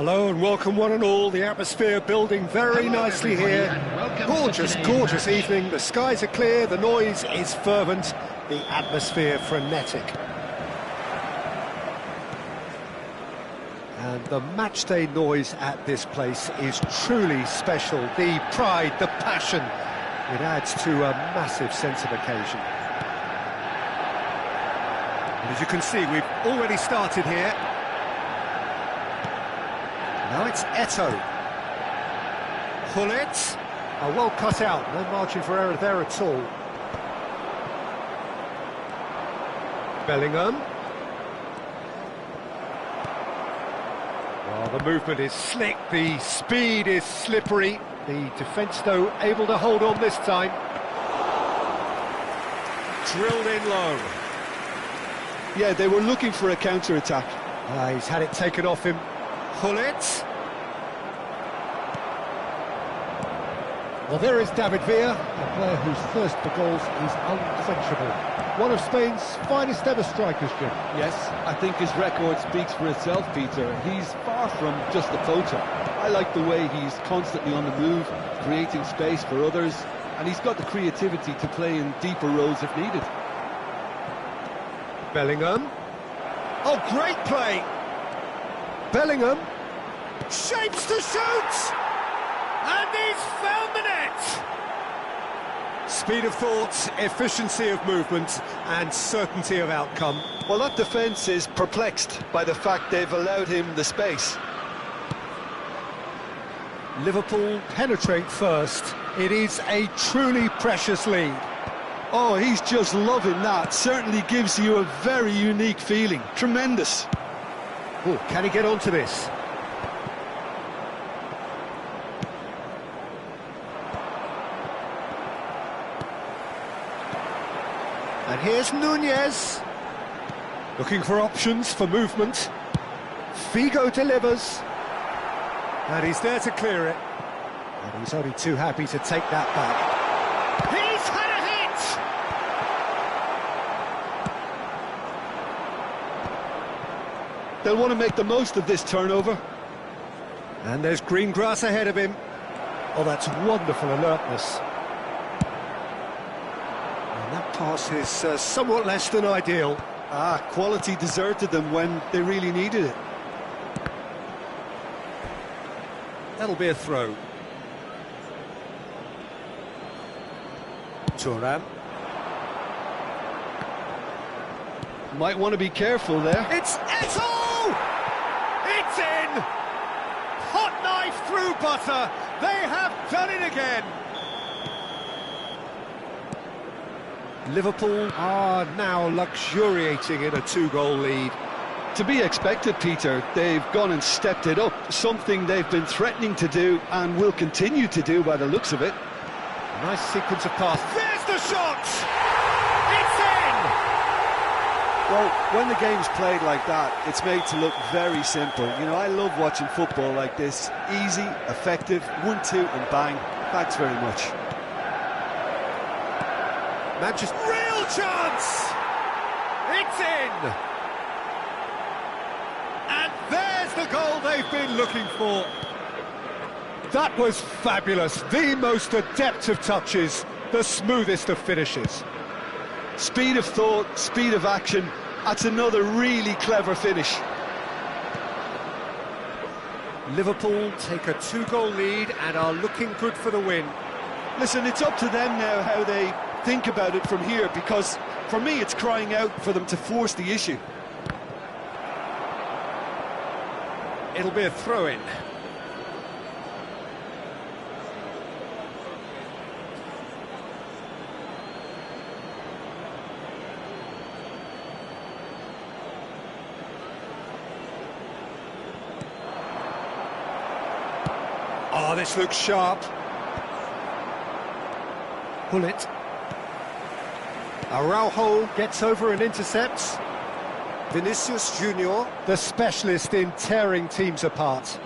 Hello and welcome one and all, the atmosphere building very nicely here. Gorgeous, gorgeous evening, the skies are clear, the noise is fervent. the atmosphere frenetic. And the matchday noise at this place is truly special. The pride, the passion, it adds to a massive sense of occasion. And as you can see, we've already started here. Now it's Eto. Hullet. Well cut out, no margin for error there at all. Bellingham. Well, the movement is slick, the speed is slippery. The defence, though, able to hold on this time. Drilled in low. Yeah, they were looking for a counter-attack. He's had it taken off him. Hullet. Well, there is David Villa, a player whose thirst for goals is unquenchable. One of Spain's finest ever strikers, Jim. Yes, I think his record speaks for itself, Peter. He's far from just a poacher. I like the way he's constantly on the move, creating space for others, and he's got the creativity to play in deeper roles if needed. Bellingham. Oh, great play! Bellingham shapes to shoot! And he's found the net! Speed of thought, efficiency of movement, and certainty of outcome. Well, that defence is perplexed by the fact they've allowed him the space. Liverpool penetrate first. It is a truly precious lead. Oh, he's just loving that. Certainly gives you a very unique feeling. Tremendous. Oh, can he get onto this? And here's Nunez. Looking for options for movement. Figo delivers. And he's there to clear it. And he's only too happy to take that back. He's had a hit! They'll want to make the most of this turnover. And there's green grass ahead of him. Oh, that's wonderful alertness. And that pass is somewhat less than ideal. Quality deserted them when they really needed it. That'll be a throw. Turan. Might want to be careful there. It's Eto'o! It's in! Hot knife through butter. They have done it again. Liverpool are now luxuriating in a two-goal lead. To be expected, Peter. They've gone and stepped it up, something they've been threatening to do and will continue to do by the looks of it. Nice sequence of pass. There's the shot! It's in! Well, when the game's played like that, it's made to look very simple. You know, I love watching football like this. Easy, effective, 1-2 and bang. Thanks very much. Manchester, real chance! It's in! And there's the goal they've been looking for. That was fabulous. The most adept of touches, the smoothest of finishes. Speed of thought, speed of action. That's another really clever finish. Liverpool take a two-goal lead and are looking good for the win. Listen, it's up to them now how they think about it from here, because for me it's crying out for them to force the issue. It'll be a throw-in. Oh, this looks sharp. Hullet. Araujo gets over and intercepts. Vinicius Junior, the specialist in tearing teams apart.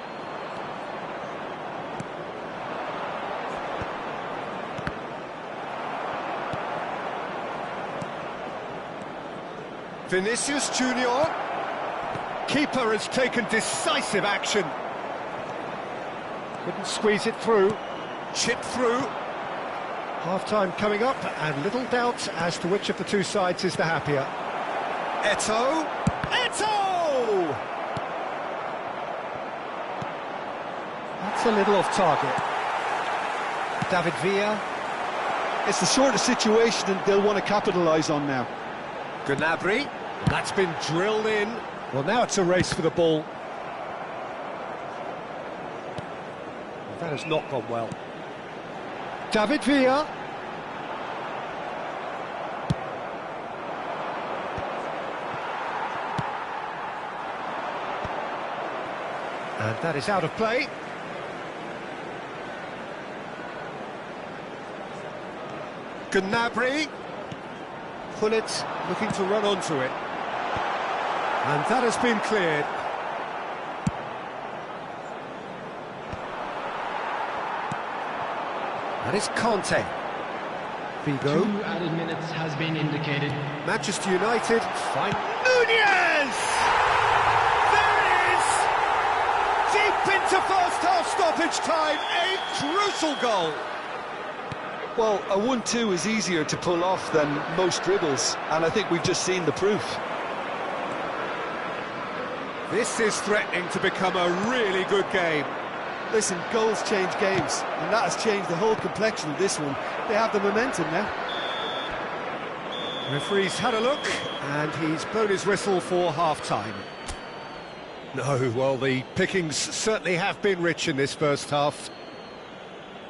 Vinicius Junior. Keeper has taken decisive action. Couldn't squeeze it through. Chip through. Half-time coming up, and little doubt as to which of the two sides is the happier. Eto'o! Eto'o! That's a little off target. David Villa. It's the sort of situation that they'll want to capitalise on now. Gnabry. That's been drilled in. Well, now it's a race for the ball. That has not gone well. David Villa. And that is out of play. Gnabry. Gullit looking to run onto it. And that has been cleared. That is Conte. Figo. 2 added minutes has been indicated. Manchester United find Nunez! There it is! Deep into first half stoppage time, a crucial goal. Well, a 1-2 is easier to pull off than most dribbles, and I think we've just seen the proof. This is threatening to become a really good game. Listen, goals change games, and that has changed the whole complexion of this one. They have the momentum now. The referee's had a look, and he's blown his whistle for half-time. No, well, the pickings certainly have been rich in this first half.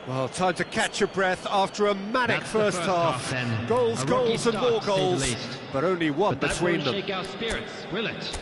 Well, time to catch your breath after a manic That's first half. then. Goals, A rocky goals and start, more to say the goals, least. but only one But that between won't them. shake our spirits, will it?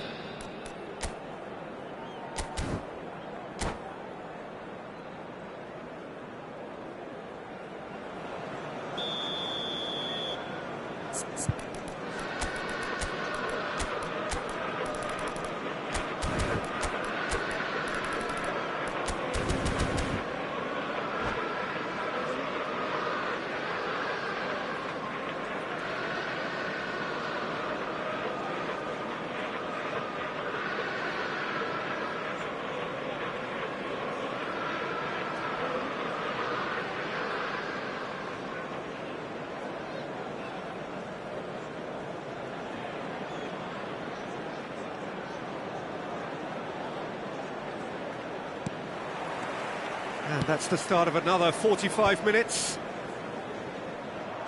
And that's the start of another 45 minutes.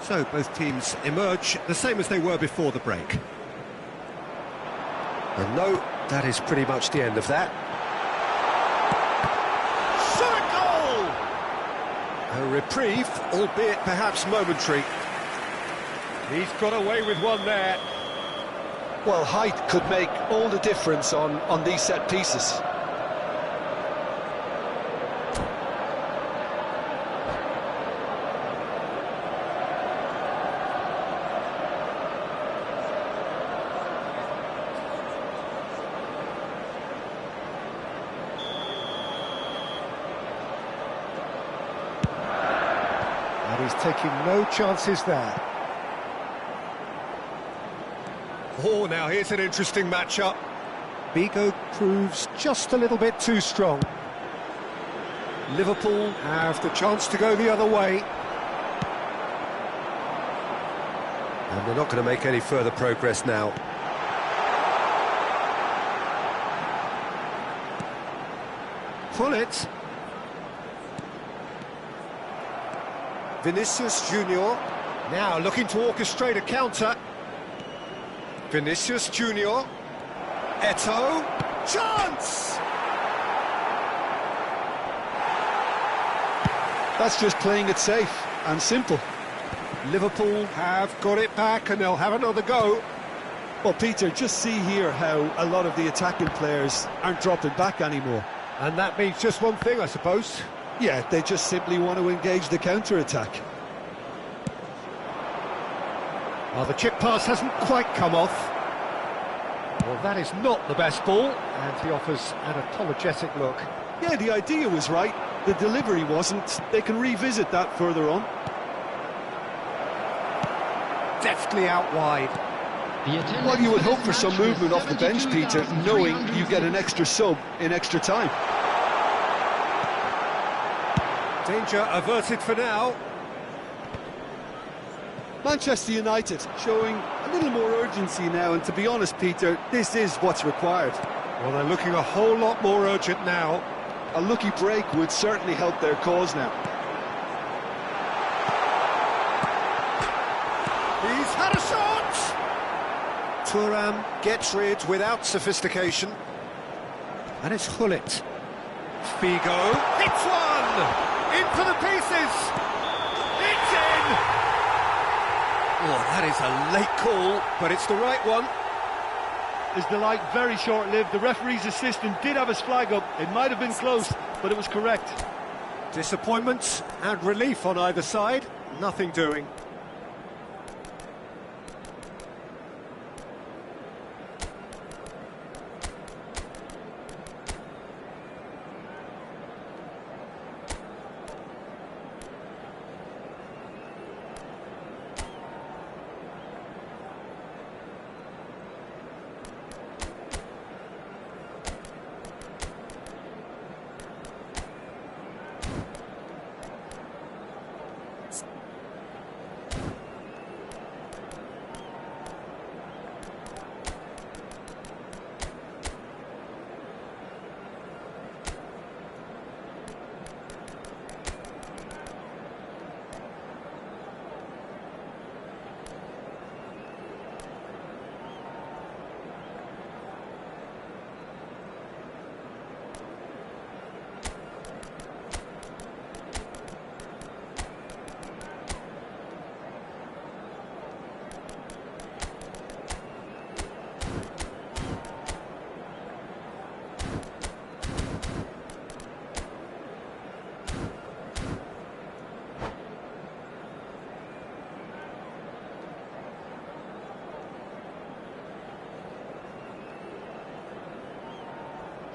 So both teams emerge the same as they were before the break. And no, that is pretty much the end of that. Shot goal! A reprieve, albeit perhaps momentary. He's got away with one there. Well, height could make all the difference on these set pieces. And he's taking no chances there. Oh, now here's an interesting matchup. Figo proves just a little bit too strong. Liverpool have the chance to go the other way. And they're not going to make any further progress now. Gullit. Vinicius Junior. Now looking to orchestrate a counter. Vinicius Junior. Eto'o. Chance! That's just playing it safe and simple. Liverpool have got it back and they'll have another go. Well, Peter, just see here how a lot of the attacking players aren't dropping back anymore. And that means just one thing, I suppose. Yeah, they just simply want to engage the counter-attack. Well, the chip pass hasn't quite come off. Well, that is not the best ball, and he offers an apologetic look. Yeah, the idea was right, the delivery wasn't. They can revisit that further on. Deftly out wide. Well, you would hope for some movement off the bench, Peter, knowing you get an extra sub in extra time. Danger averted for now. Manchester United showing a little more urgency now, and to be honest, Peter, this is what's required. Well, they're looking a whole lot more urgent now. A lucky break would certainly help their cause now. He's had a shot! Thuram gets rid without sophistication. And it's Hullet. Figo hits one! In for the pieces! It's in! Oh, that is a late call, but it's the right one. Is the light very short-lived? The referee's assistant did have his flag up. It might have been close, but it was correct. Disappointment and relief on either side. Nothing doing.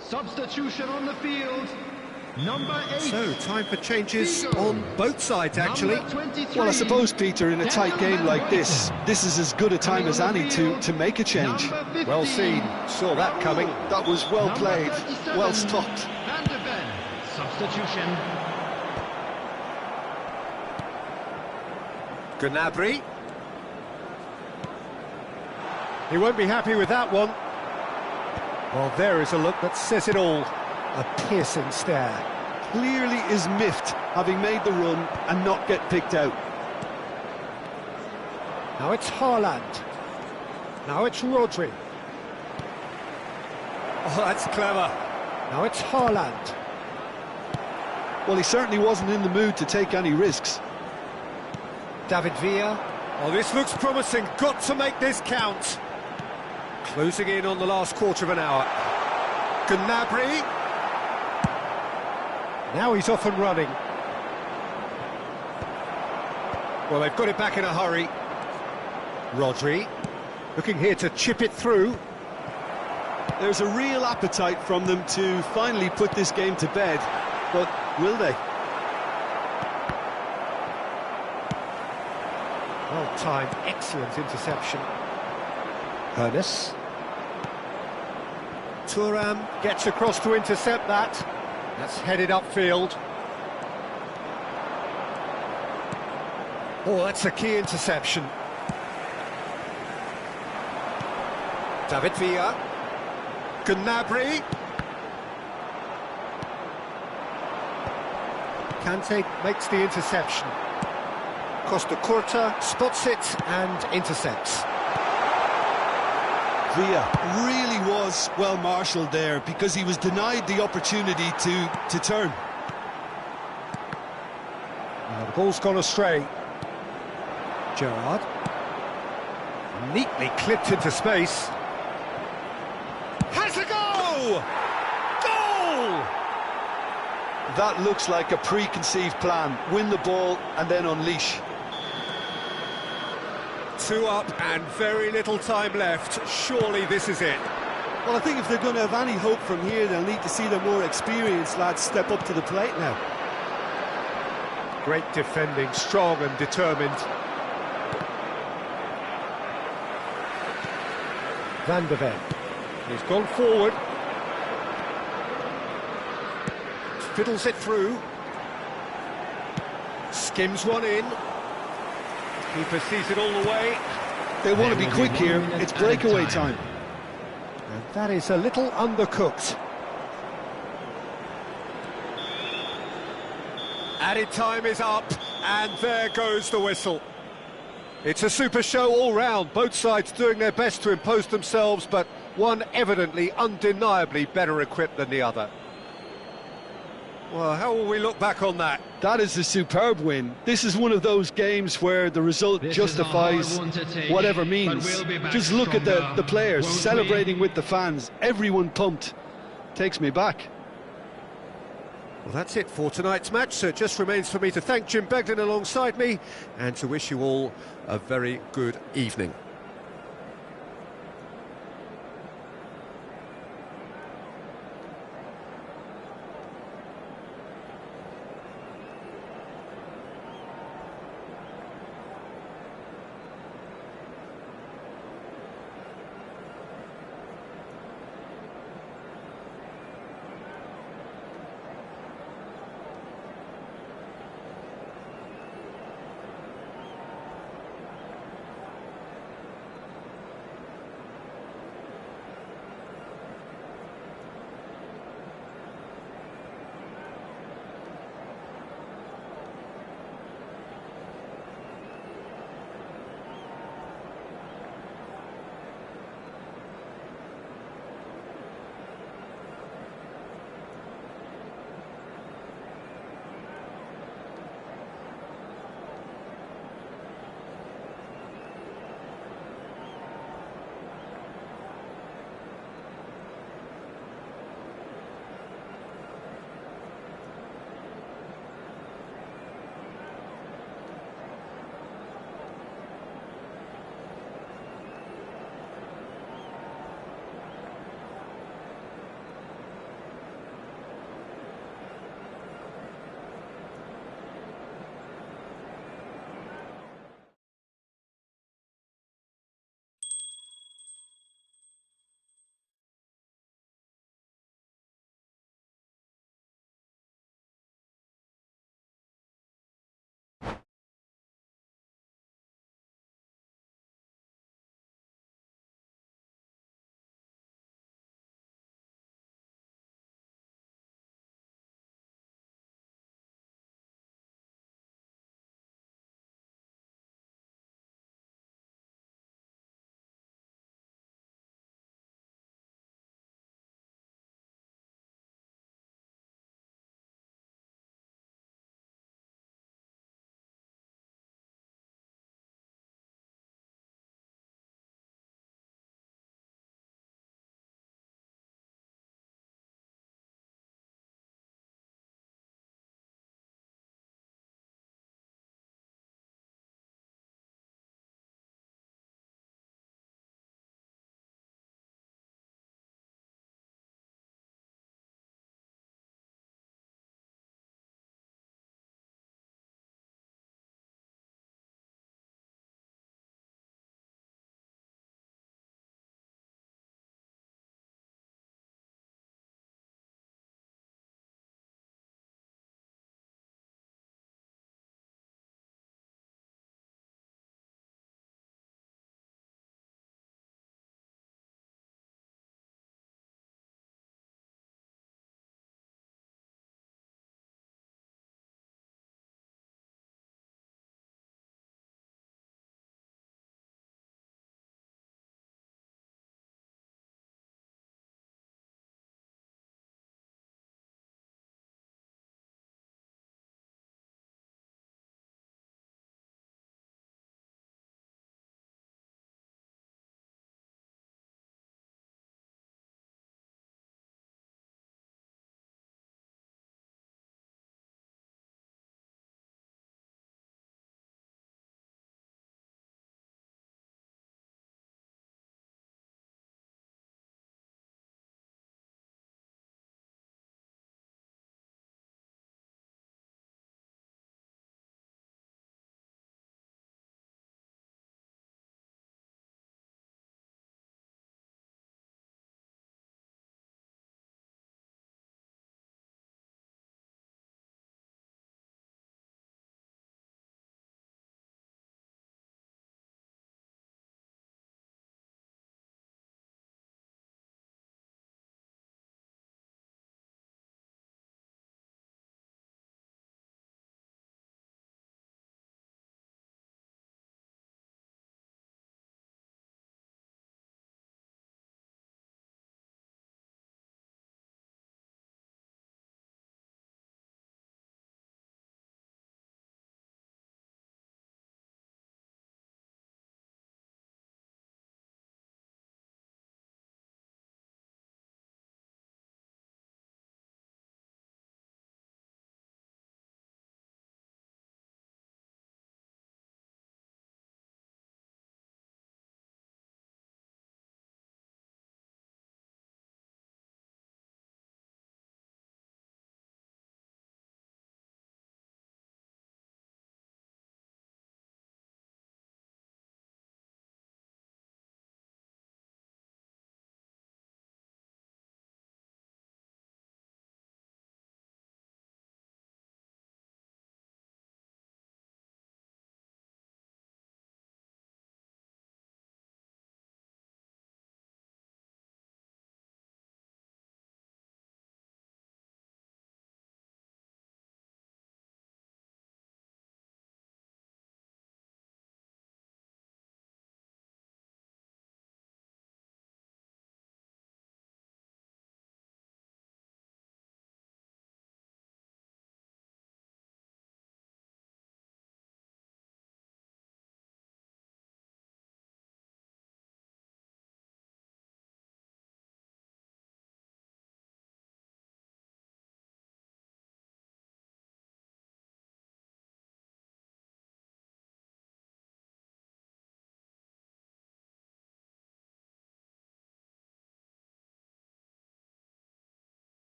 Substitution on the field. Number 8. So, time for changes on both sides, actually. Well, I suppose, Peter, in a tight game like this is as good a time as any to make a change. Well seen. Saw that coming. That was well played, well stopped. Van de Ven. Substitution. Gnabry. He won't be happy with that one. Well, there is a look that says it all. A piercing stare. Clearly is miffed, having made the run and not get picked out. Now it's Haaland. Now it's Rodri. Oh, that's clever. Now it's Haaland. Well, he certainly wasn't in the mood to take any risks. David Villa. Oh, this looks promising. Got to make this count. Closing in on the last quarter of an hour. Gnabry. Now he's off and running. Well, they've got it back in a hurry. Rodri. Looking here to chip it through. There's a real appetite from them to finally put this game to bed, but will they? Well-timed, excellent interception. Ernest. Thuram gets across to intercept that. That's headed upfield. Oh, that's a key interception. David Villa. Gnabry. Kante makes the interception. Costa Curta spots it and intercepts. Villa really was well marshalled there because he was denied the opportunity to turn. Now the ball's gone astray. Gerrard. Neatly clipped into space. Has a go! Goal! That looks like a preconceived plan. Win the ball and then unleash. 2 up and very little time left. Surely this is it. Well, I think if they're going to have any hope from here, they'll need to see the more experienced lads step up to the plate now. Great defending, strong and determined. Van de Ven. He's gone forward. Fiddles it through. Skims one in. Keeper sees it all the way. They want to be quick here. It's breakaway time. And that is a little undercooked. Added time is up, and there goes the whistle. It's a super show all round, both sides doing their best to impose themselves, but one evidently, undeniably better equipped than the other. Well, how will we look back on that? That is a superb win. This is one of those games where the result justifies whatever means. Just look at the players celebrating with the fans. Everyone pumped. Takes me back. Well, that's it for tonight's match, so it just remains for me to thank Jim Beglin alongside me and to wish you all a very good evening.